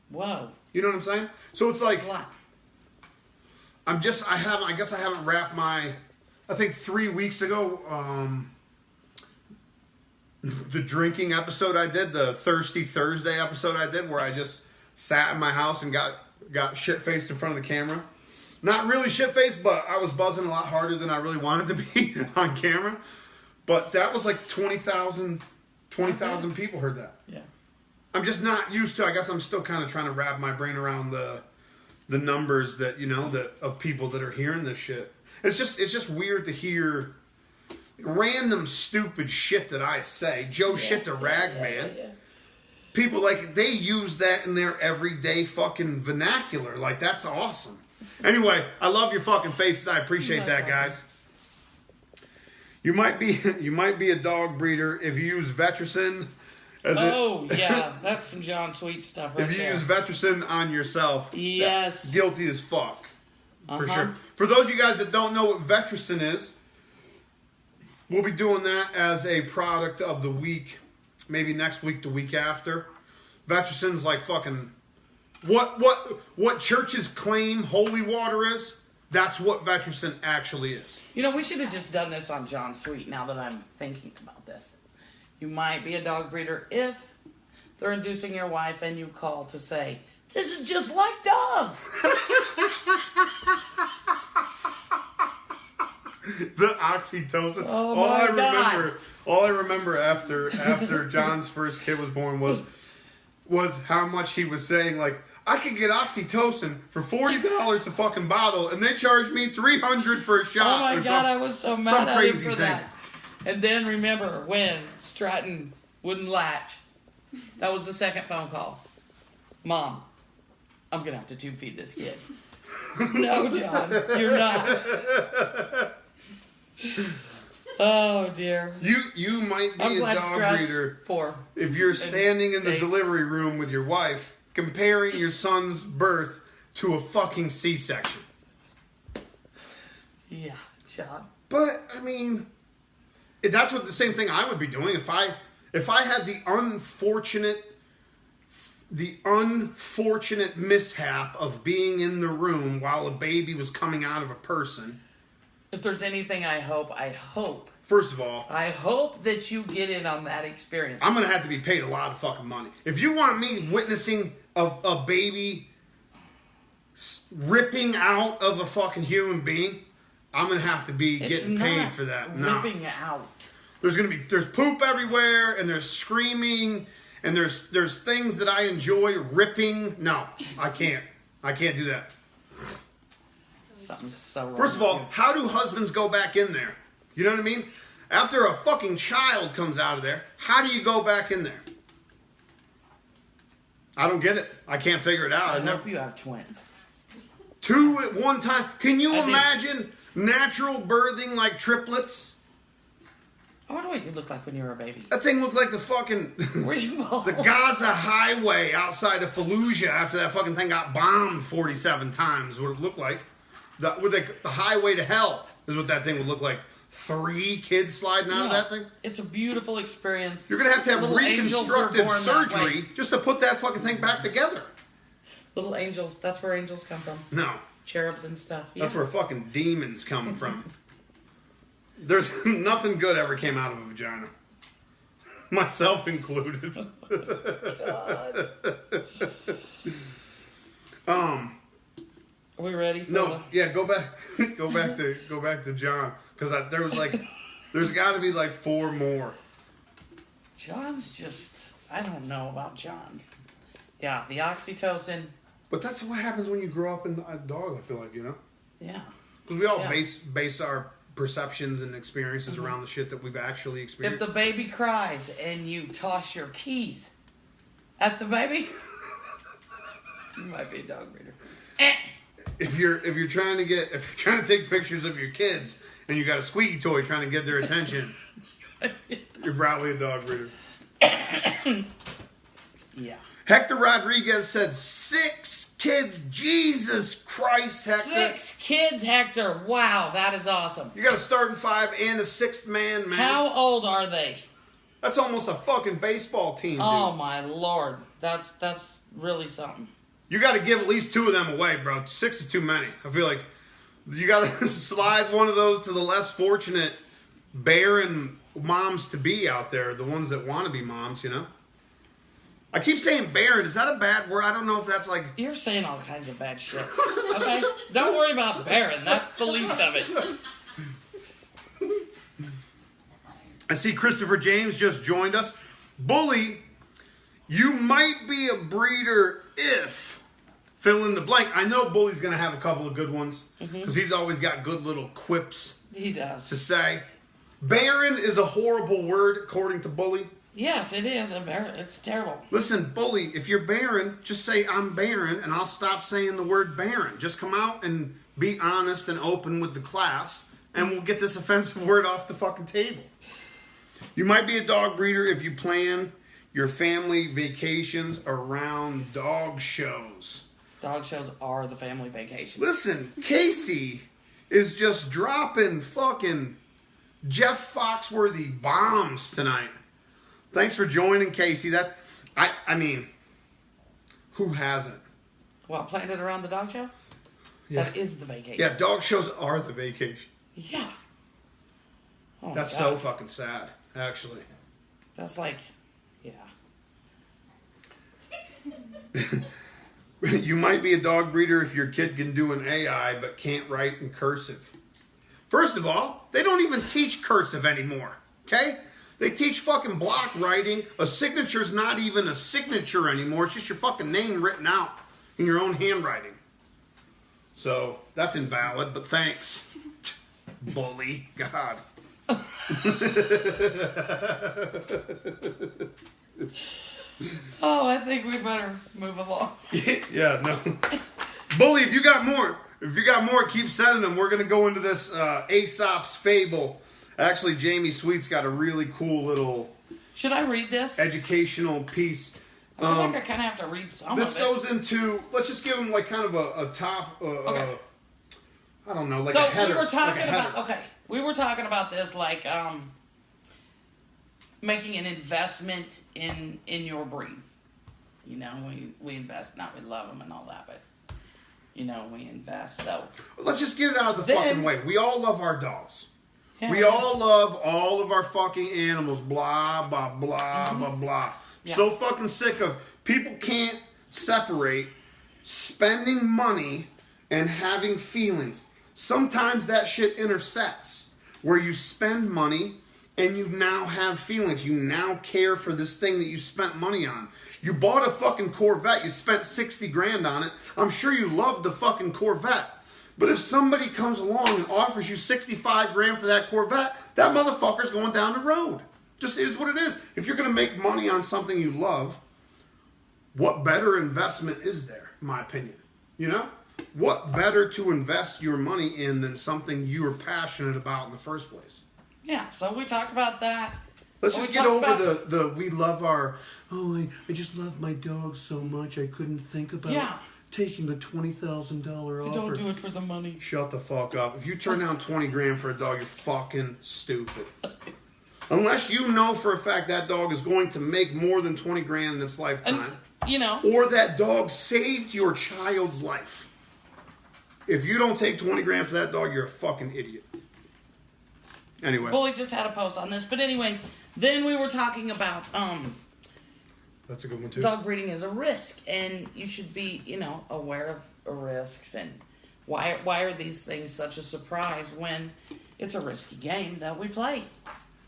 Whoa. You know what I'm saying? So it's like, What? I guess I haven't wrapped I think 3 weeks ago, the drinking episode I did, the Thirsty Thursday episode I did, where I just sat in my house and got shit-faced in front of the camera. Not really shit-faced, but I was buzzing a lot harder than I really wanted to be on camera. But that was like 20,000 people heard that. Yeah. I'm just not used to, I guess I'm still kind of trying to wrap my brain around the numbers that, of people that are hearing this shit. It's just weird to hear random stupid shit that I say. Joe Shit the Ragman. Yeah. People, like, they use that in their everyday fucking vernacular. Like, that's awesome. Anyway, I love your fucking faces. I appreciate that, guys. You might be a dog breeder if you use Vetericyn as that's some John Sweet stuff right if you there. use Vetericyn on yourself. Yes. Guilty as fuck. For sure. For those of you guys that don't know what Vetericyn is, we'll be doing that as a product of the week. Maybe next week, the week after. Vetericyn's like fucking what churches claim holy water is. That's what Vetericyn actually is. We should have just done this on John Sweet now that I'm thinking about this. You might be a dog breeder if they're inducing your wife and you call to say, this is just like dogs. The oxytocin. Oh my God. All I remember after John's first kid was born was how much he was saying, like, I could get oxytocin for $40 a fucking bottle, and they charged me $300 for a shot. Oh my God, I was so mad at him for that. And then remember when Stratton wouldn't latch. That was the second phone call. Mom, I'm going to have to tube feed this kid. No, John, you're not. Oh, dear. You might be a dog breeder if you're standing in the delivery room with your wife comparing your son's birth to a fucking C-section. Yeah, John. But, I mean, that's what the same thing I would be doing if I had the unfortunate mishap of being in the room while a baby was coming out of a person. If there's anything I hope. First of all, I hope that you get in on that experience. I'm going to have to be paid a lot of fucking money. If you want me witnessing a baby ripping out of a fucking human being, I'm going to have to be getting paid for that. Ripping out. There's poop everywhere, and there's screaming, and there's things that I enjoy ripping. No, I can't do that. Something's so wrong. First of all, how do husbands go back in there? You know what I mean? After a fucking child comes out of there, how do you go back in there? I don't get it. I can't figure it out. I hope you have twins. 2 at one time. Can you I think- imagine natural birthing like triplets? I wonder what you looked like when you were a baby. That thing looked like the fucking Where you go? the Gaza highway outside of Fallujah after that fucking thing got bombed 47 times. What it looked like. The highway to hell is what that thing would look like. 3 kids sliding out of that thing. It's a beautiful experience. You're gonna have Little angels are reconstructive born that surgery way. just to put that fucking thing back together. Little angels. That's where angels come from. No, Cherubs and stuff. Yeah. that's where fucking demons come from. There's nothing good ever came out of a vagina, myself included. Are we ready? For No, yeah, go back to John because there's got to be like 4 more. John's just. I don't know about John. Yeah, the oxytocin. But that's what happens when you grow up in a dog. I feel like Yeah. because we all Yeah. base our perceptions and experiences around the shit that we've actually If experienced. the baby cries and you toss your keys at the baby, you might be a dog breeder. If you're trying to take pictures of your kids and you got a squeaky toy trying to get their attention, you're probably a dog breeder. Yeah. Hector Rodriguez said 6 kids. Jesus Christ, Hector. 6 kids, Hector. Wow, that is awesome. You got a starting 5 and a 6th man, man. How old are they? That's almost a fucking baseball team, dude. Oh my lord, that's really something. You got to give at least 2 of them away, bro. 6 is too many. I feel like you got to slide one of those to the less fortunate barren moms to be out there, the ones that want to be moms, I keep saying barren. Is that a bad word? I don't know if that's like... You're saying all kinds of bad shit. Okay? Don't worry about Baron. That's the least of it. I see Christopher James just joined us. Bully, you might be a breeder if... Fill in the blank. I know Bully's going to have a couple of good ones because he's always got good little quips He does. to say. Barren is a horrible word, according to Bully. Yes, it is. It's terrible. Listen, Bully, if you're barren, just say, I'm barren, and I'll stop saying the word barren. Just come out and be honest and open with the class, and we'll get this offensive word off the fucking table. You might be a dog breeder if you plan your family vacations around dog shows. Dog shows are the family vacation. Listen, Kasie is just dropping fucking Jeff Foxworthy bombs tonight. Thanks for joining, Kasie. That's, I mean, who hasn't? What, planned it around the dog show? Yeah. That is the vacation. Yeah, dog shows are the vacation. Yeah. Oh my That's God. so fucking sad, actually. That's like, yeah. You might be a dog breeder if your kid can do an AI but can't write in cursive. First of all, they don't even teach cursive anymore, okay? They teach fucking block writing. A signature's not even a signature anymore. It's just your fucking name written out in your own handwriting. So, that's invalid, but thanks. Bully. God. Oh, I think we better move along. Yeah, no. Bully, if you got more, keep sending them. We're going to go into this Aesop's Fable. Actually, Jamie Sweet's got a really cool little Should I read this? educational piece. I feel like I kind of have to read some This of it. goes into, let's just give them like kind of a top, Okay. I don't know, like So a header. we were talking like a header. about, okay, we were talking about this like making an investment in your breed. You know, we invest, not we love them and all that, but you know, we invest. So Let's just get it out of the Then- fucking way. We all love our dogs. yeah, We all love all of our fucking animals. Blah, blah, blah, blah, blah. Yeah. So fucking sick of people can't separate spending money and having feelings. Sometimes that shit intersects where you spend money and you now have feelings. You now care for this thing that you spent money on. You bought a fucking Corvette. You spent 60 grand on it. I'm sure you loved the fucking Corvette. But if somebody comes along and offers you 65 grand for that Corvette, that motherfucker's going down the road. Just is what it is. If you're going to make money on something you love, what better investment is there, in my opinion? You know? What better to invest your money in than something you are passionate about in the first place? Yeah, so we talked about that. Let's just get over the we love our, I just love my dog so much I couldn't think about taking the $20,000 offer. Don't do it for the money. Shut the fuck up. If you turn down 20 grand for a dog, you're fucking stupid. Unless you know for a fact that dog is going to make more than 20 grand in its lifetime. And, you know. Or that dog saved your child's life. If you don't take 20 grand for that dog, you're a fucking idiot. Anyway. Bully just had a post on this. But anyway, then we were talking about that's a good one too. Dog breeding is a risk. And you should be, aware of risks. And why are these things such a surprise when it's a risky game that we play?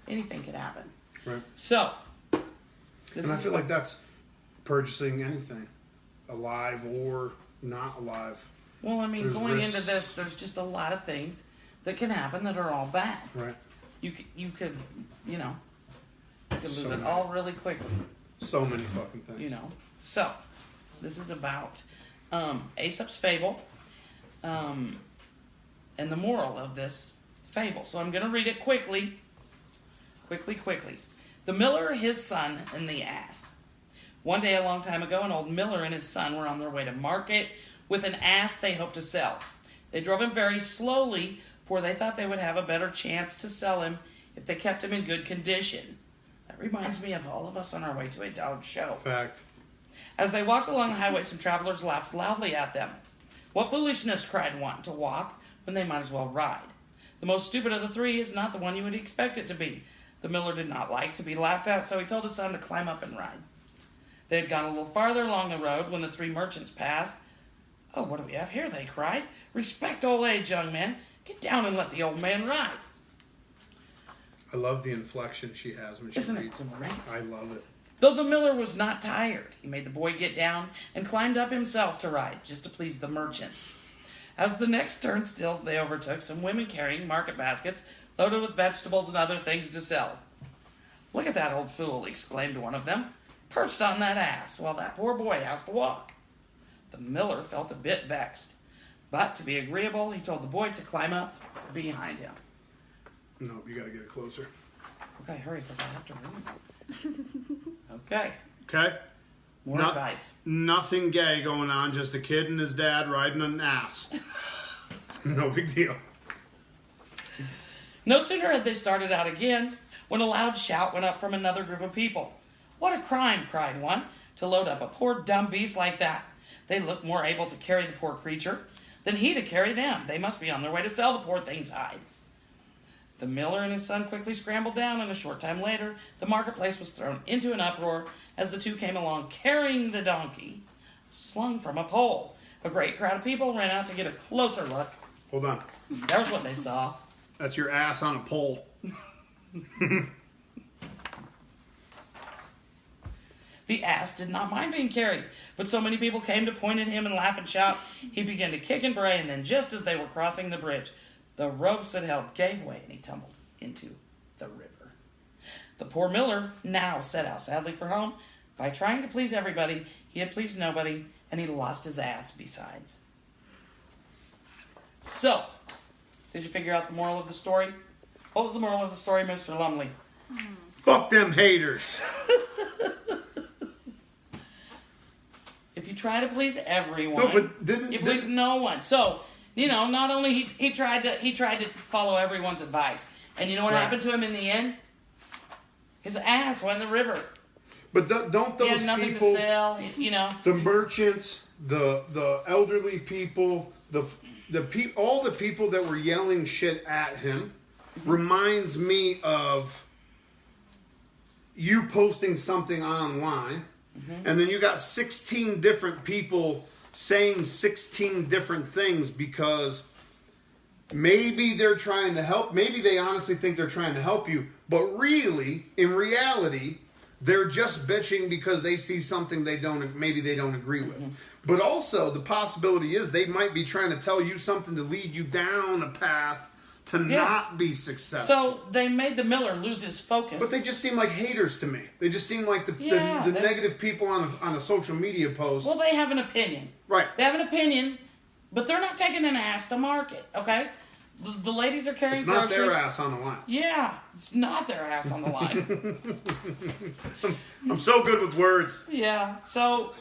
Anything could happen. Right. So. And I feel like that's purchasing anything. Alive or not alive. Well, I mean, There's going risks. into this, there's just a lot of things that can happen that are all bad. Right. You could lose So it many. all really quickly. So many fucking things. So, this is about Aesop's fable and the moral of this fable. So I'm going to read it quickly. Quickly. The miller, his son, and the ass. One day a long time ago, an old miller and his son were on their way to market with an ass they hoped to sell. They drove him very slowly, for they thought they would have a better chance to sell him if they kept him in good condition. That reminds me of all of us on our way to a dog show. Fact. As they walked along the highway, some travelers laughed loudly at them. What foolishness, cried one, to walk when they might as well ride. The most stupid of the three is not the one you would expect it to be. The miller did not like to be laughed at, so he told his son to climb up and ride. They had gone a little farther along the road when the three merchants passed. Oh, what do we have here? They cried. Respect old age, young man. Get down and let the old man ride. I love the inflection she has when she Isn't reads. it great? I love it. Though the miller was not tired, he made the boy get down and climbed up himself to ride, just to please the merchants. As the next turnstiles, they overtook some women carrying market baskets loaded with vegetables and other things to sell. Look at that old fool, exclaimed one of them, perched on that ass while that poor boy has to walk. The miller felt a bit vexed, but to be agreeable, he told the boy to climb up behind him. No, you gotta get it closer. Okay, hurry, because I have to read. Okay, Okay? more advice. Nothing gay going on, just a kid and his dad riding an ass. No big deal. No sooner had they started out again when a loud shout went up from another group of people. What a crime, cried one, to load up a poor dumb beast like that. They look more able to carry the poor creature than he to carry them. They must be on their way to sell the poor thing's hide. The miller and his son quickly scrambled down, and a short time later, the marketplace was thrown into an uproar as the two came along carrying the donkey, slung from a pole. A great crowd of people ran out to get a closer look. Hold on. There's what they saw. That's your ass on a pole. The ass did not mind being carried, but so many people came to point at him and laugh and shout, he began to kick and bray, and then just as they were crossing the bridge, the ropes that held gave way, and he tumbled into the river. The poor miller now set out sadly for home. By trying to please everybody, he had pleased nobody, and he lost his ass besides. So, did you figure out the moral of the story? What was the moral of the story, Mr. Lumley? Fuck them haters. If you try to please everyone, No, but you please no one. So, not only he tried to follow everyone's advice, and you know what Right. happened to him in the end? His ass went in the river. But don't He those had nothing people, to sell. the merchants, the elderly people, all the people that were yelling shit at him, reminds me of you posting something online, and then you got 16 different people saying 16 different things because maybe they're trying to help. Maybe they honestly think they're trying to help you, but really, in reality, they're just bitching because they see something maybe they don't agree with. But also, the possibility is they might be trying to tell you something to lead you down a path to not be successful. So they made the Miller lose his focus. But they just seem like haters to me. They just seem like the negative people on a social media post. Well, they have an opinion. Right. They have an opinion, but they're not taking an ass to market, okay? The ladies are carrying groceries. It's not their ass on the line. Yeah, it's not their ass on the line. I'm so good with words. Yeah, so...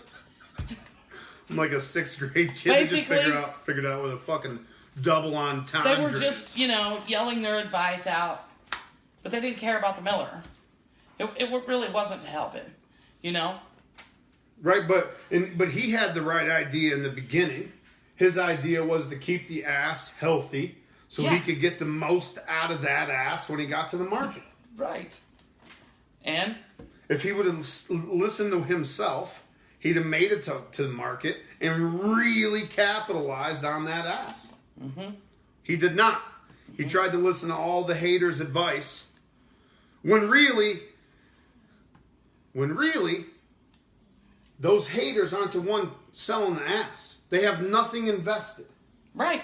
I'm like a 6th grade kid that just figured out with a fucking double entendre. They were just, yelling their advice out, but they didn't care about the Miller. It really wasn't to help him, Right, but he had the right idea in the beginning. His idea was to keep the ass healthy so he could get the most out of that ass when he got to the market. Right. And? If he would have listened to himself, he'd have made it to the market and really capitalized on that ass. Mm-hmm. He did not. He tried to listen to all the haters' advice when really, those haters aren't the one selling the ass. They have nothing invested. Right.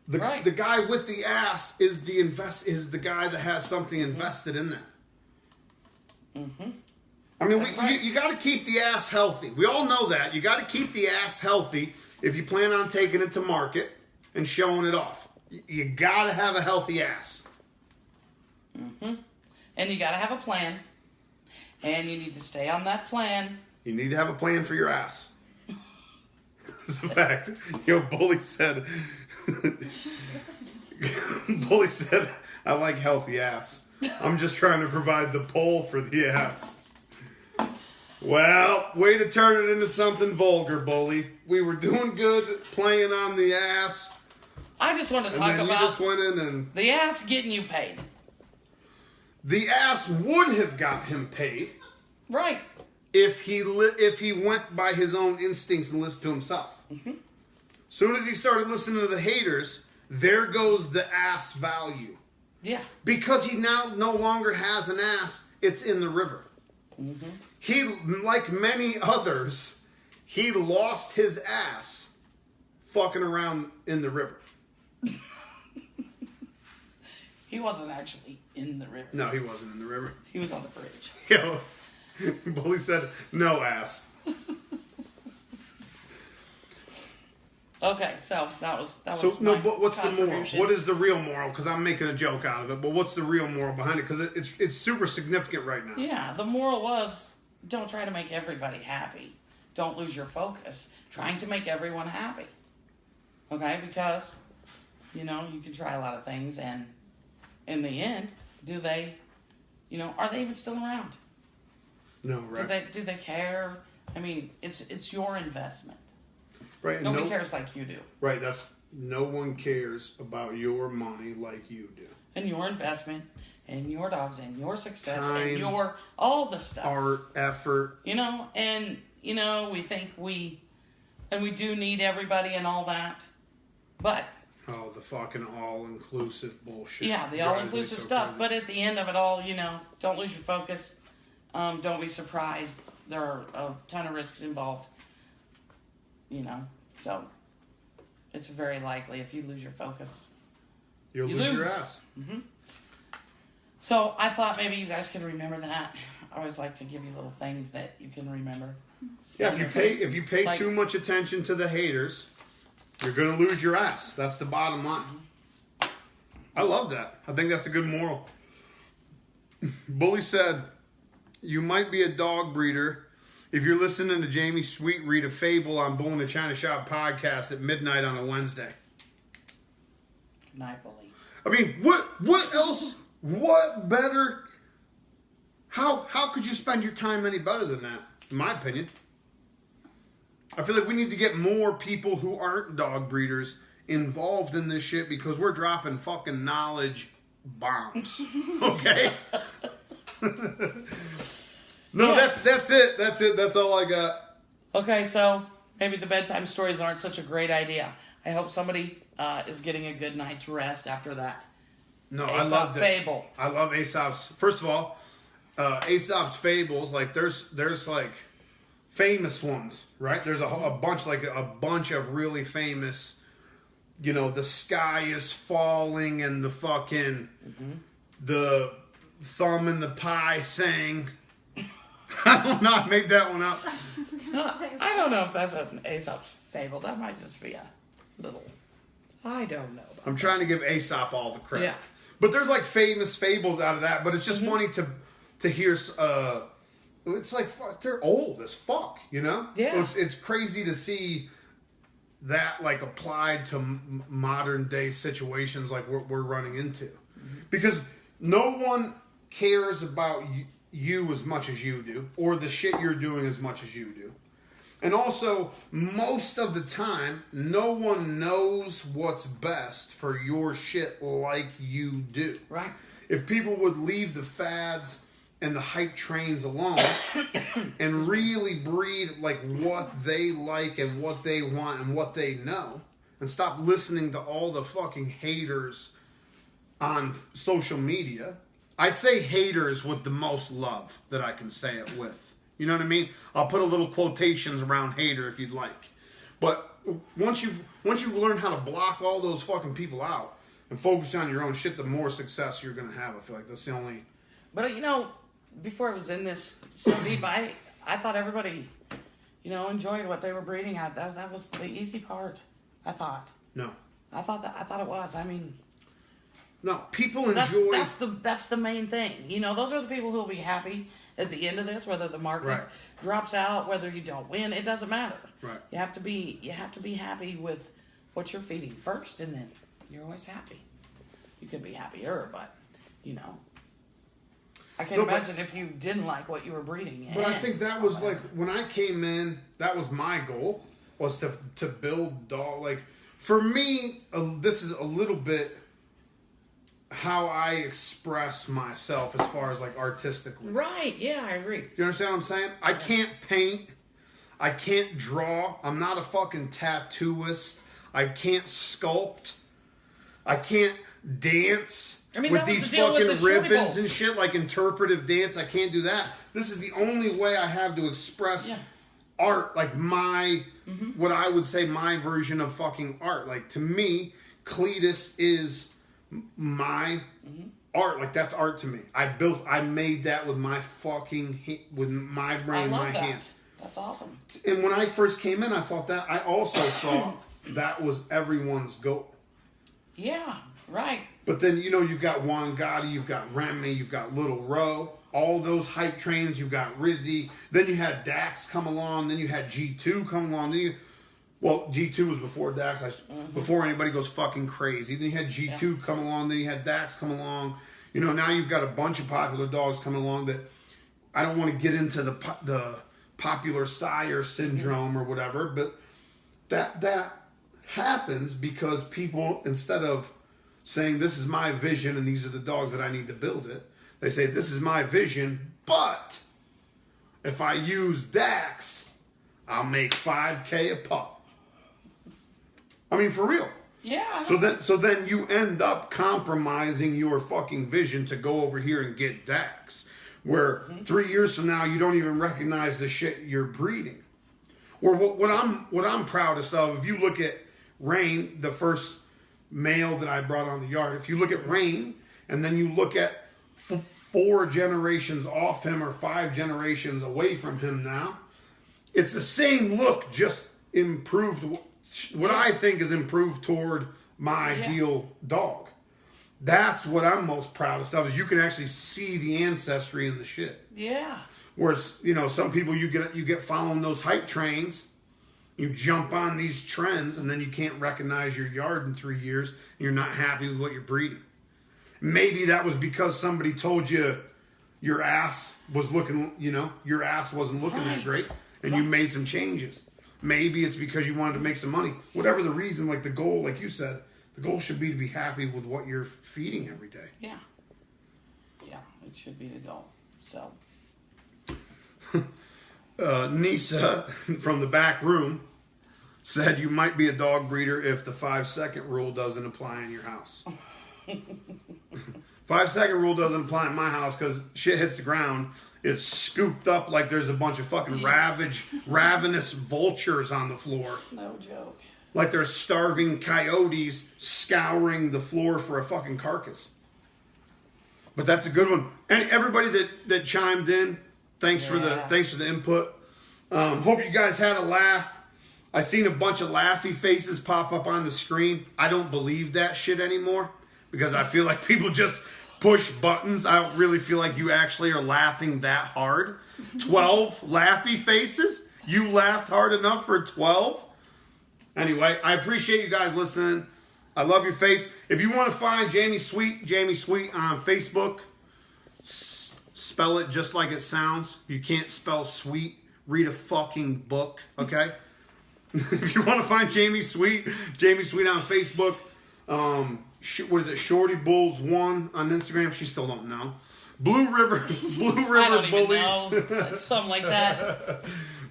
The guy with the ass is the guy that has something invested in that. Mm-hmm. I mean, you got to keep the ass healthy. We all know that. You got to keep the ass healthy if you plan on taking it to market and showing it off. You got to have a healthy ass. Mm-hmm. And you got to have a plan. And you need to stay on that plan. You need to have a plan for your ass. It's a fact. Bully said, I like healthy ass. I'm just trying to provide the pole for the ass. Well, way to turn it into something vulgar, Bully. We were doing good playing on the ass. I just want to talk about you just went in and the ass getting you paid. The ass would have got him paid. Right. If he went by his own instincts and listened to himself. Mm-hmm. Soon as he started listening to the haters, there goes the ass value. Yeah. Because he now no longer has an ass, it's in the river. Mm-hmm. He, like many others, he lost his ass fucking around in the river. He wasn't actually in the river. No, he wasn't in the river. He was on the bridge. Yo, Bully said, no ass. Okay, so that was. So no, but what's the moral? What is the real moral? Because I'm making a joke out of it, but what's the real moral behind it? Because it's super significant right now. Yeah, the moral was don't try to make everybody happy. Don't lose your focus trying to make everyone happy. Okay, because you can try a lot of things, and in the end, are they even still around? No, right? Do they care? I mean, it's your investment. Right. Nobody cares like you do. Right. No one cares about your money like you do. And your investment, and your dogs, and your success, time, and your all the stuff. Art, effort. We think we do need everybody and all that, but. Oh, the fucking all-inclusive bullshit. Yeah, the all-inclusive stuff. Crazy. But at the end of it all, don't lose your focus. Don't be surprised. There are a ton of risks involved. So it's very likely if you lose your focus, you lose your ass. Mm-hmm. So I thought maybe you guys could remember that. I always like to give you little things that you can remember. Yeah, if you pay too much attention to the haters, you're gonna lose your ass. That's the bottom line. I love that. I think that's a good moral. Bully said, "You might be a dog breeder." If you're listening to Jamie Sweet read a fable on Bull-Na-ChinaShop podcast at midnight on a Wednesday. Good night, Bully. I mean, what else? What better? How could you spend your time any better than that? In my opinion. I feel like we need to get more people who aren't dog breeders involved in this shit because we're dropping fucking knowledge bombs. Okay? No, yeah. That's it. That's all I got. Okay, so maybe the bedtime stories aren't such a great idea. I hope somebody is getting a good night's rest after that. No, Aesop I love fable. I love Aesop's. First of all, Aesop's fables, like there's like famous ones, right? There's a bunch of really famous, the sky is falling and the fucking the thumb in the pie thing. I don't know, I made that one up. I don't know if that's an Aesop's fable. That might just be a little, I don't know. I'm trying to give Aesop all the credit. Yeah. But there's like famous fables out of that, but it's just funny to hear, it's like, fuck, they're old as fuck, Yeah. It's crazy to see that like applied to modern day situations like we're running into. Because no one cares about you as much as you do, or the shit you're doing as much as you do. And also, most of the time, no one knows what's best for your shit like you do. Right. If people would leave the fads and the hype trains alone and really breed like what they like and what they want and what they know, and stop listening to all the fucking haters on social media. I say haters with the most love that I can say it with. You know what I mean? I'll put a little quotations around hater if you'd like. But once you learn how to block all those fucking people out and focus on your own shit, the more success you're going to have. I feel like that's the only... But, before I was in this so deep, I thought everybody, enjoyed what they were breeding. That was the easy part, I thought. No. I thought it was. I mean... No, people enjoy... That's the main thing. Those are the people who will be happy at the end of this, whether the market drops out, whether you don't win, it doesn't matter. Right. You have to be happy with what you're feeding first, and then you're always happy. You could be happier, but I can't imagine if you didn't like what you were breeding. But I think that was like when I came in, that was my goal, was to build dog. Like for me, this is a little bit how I express myself as far as like artistically. Right, yeah, I agree. You understand what I'm saying? I can't paint. I can't draw. I'm not a fucking tattooist. I can't sculpt. I can't dance with these fucking ribbons and shit, like interpretive dance. I can't do that. This is the only way I have to express art, like my, what I would say my version of fucking art. Like to me, Cletus is my art. Like that's art to me. I made that with my fucking with my brain, my hands. That's awesome. And when I first came in, I also thought that was everyone's goal. Yeah, right. But then you've got Juan Gotti, you've got Remy, you've got Little Row, all those hype trains. You've got Rizzy. Then you had Dax come along. Then you had G2 come along. Then G2 was before Dax, before anybody goes fucking crazy. Then you had G2 come along. Then you had Dax come along. Now you've got a bunch of popular dogs coming along that I don't want to get into the popular sire syndrome or whatever, but that happens because people, instead of saying this is my vision and these are the dogs that I need to build it, they say this is my vision, but if I use Dax, I'll make $5,000 a pup. I mean, for real. Yeah. So then you end up compromising your fucking vision to go over here and get Dax, where 3 years from now you don't even recognize the shit you're breeding. Or what I'm proudest of, if you look at Rain, the first male that I brought on the yard, if you look at Rain and then you look at 4 generations off him or 5 generations away from him now, it's the same look, just improved. What I think is improved toward my ideal dog. That's what I'm most proudest of, is you can actually see the ancestry in the shit. Yeah. Whereas, some people you get following those hype trains, you jump on these trends, and then you can't recognize your yard in 3 years, and you're not happy with what you're breeding. Maybe that was because somebody told you your ass was looking, your ass wasn't looking that great, and you made some changes. Maybe it's because you wanted to make some money. Whatever the reason, like the goal, like you said, the goal should be to be happy with what you're feeding every day. Yeah. Yeah, it should be the goal. So. Nisa from the back room said you might be a dog breeder if the 5-second rule doesn't apply in your house. 5-second rule doesn't apply in my house because shit hits the ground. It's scooped up like there's a bunch of fucking ravenous vultures on the floor. No joke. Like there's starving coyotes scouring the floor for a fucking carcass. But that's a good one. And everybody that chimed in, thanks for the input. Hope you guys had a laugh. I seen a bunch of laughy faces pop up on the screen. I don't believe that shit anymore because I feel like people just push buttons. I don't really feel like you actually are laughing that hard. 12 laughy faces? You laughed hard enough for 12? Anyway, I appreciate you guys listening. I love your face. If you want to find Jamie Sweet on Facebook, spell it just like it sounds. If you can't spell sweet, read a fucking book, okay? If you want to find Jamie Sweet on Facebook. What is it? Shorty Bulls 1 on Instagram. She still don't know. Blue River I don't Bullies. even know. Something like that.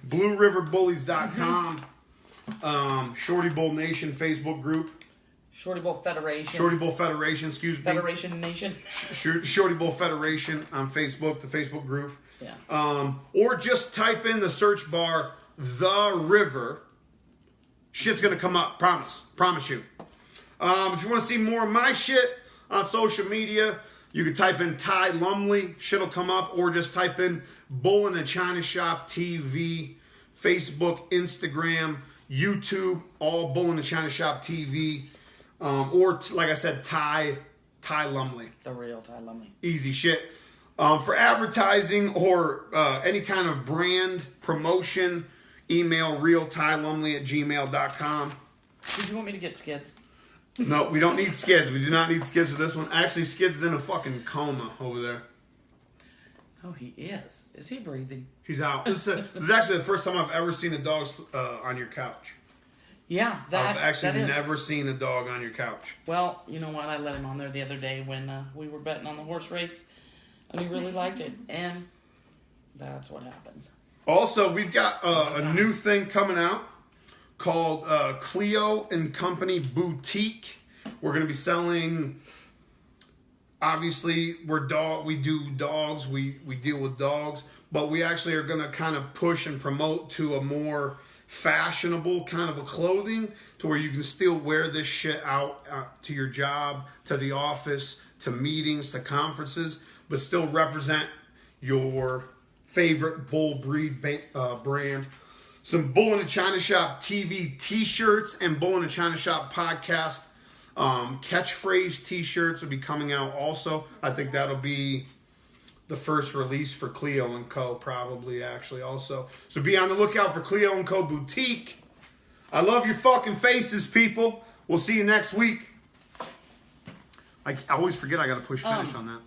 BlueRiverBullies.com. Shorty Bull Nation Facebook group. Shorty Bull Federation. Shorty Bull Federation, excuse me. Federation Nation. Shorty Bull Federation on Facebook, the Facebook group. Yeah. Or just type in the search bar, The River. Shit's going to come up. Promise you. If you want to see more of my shit on social media, you can type in Ty Lumley. Shit'll come up. Or just type in Bull-Na-ChinaShop TV, Facebook, Instagram, YouTube, all Bull-Na-ChinaShop TV. Or, like I said, Ty Lumley. The real Ty Lumley. Easy shit. For advertising or any kind of brand promotion, email realtylumley@gmail.com. Did you want me to get skids? No, we don't need skids. We do not need skids for this one. Actually, Skids is in a fucking coma over there. Oh, he is. Is he breathing? He's out. This is actually the first time I've ever seen a dog on your couch. Yeah, I've actually never seen a dog on your couch. Well, you know what? I let him on there the other day when we were betting on the horse race, and he really liked it. And that's what happens. Also, we've got a new thing coming out called Cleo and Company Boutique. We're going to be selling. Obviously, we do dogs. We deal with dogs, but we actually are going to kind of push and promote to a more fashionable kind of a clothing to where you can still wear this shit out to your job, to the office, to meetings, to conferences, but still represent your favorite bull breed brand. Some Bull-Na-ChinaShop TV t-shirts and Bull-Na-ChinaShop podcast catchphrase t-shirts will be coming out also. I think that'll be the first release for Cleo & Co. probably actually also. So be on the lookout for Cleo & Co. Boutique. I love your fucking faces, people. We'll see you next week. I always forget I got to push finish on that.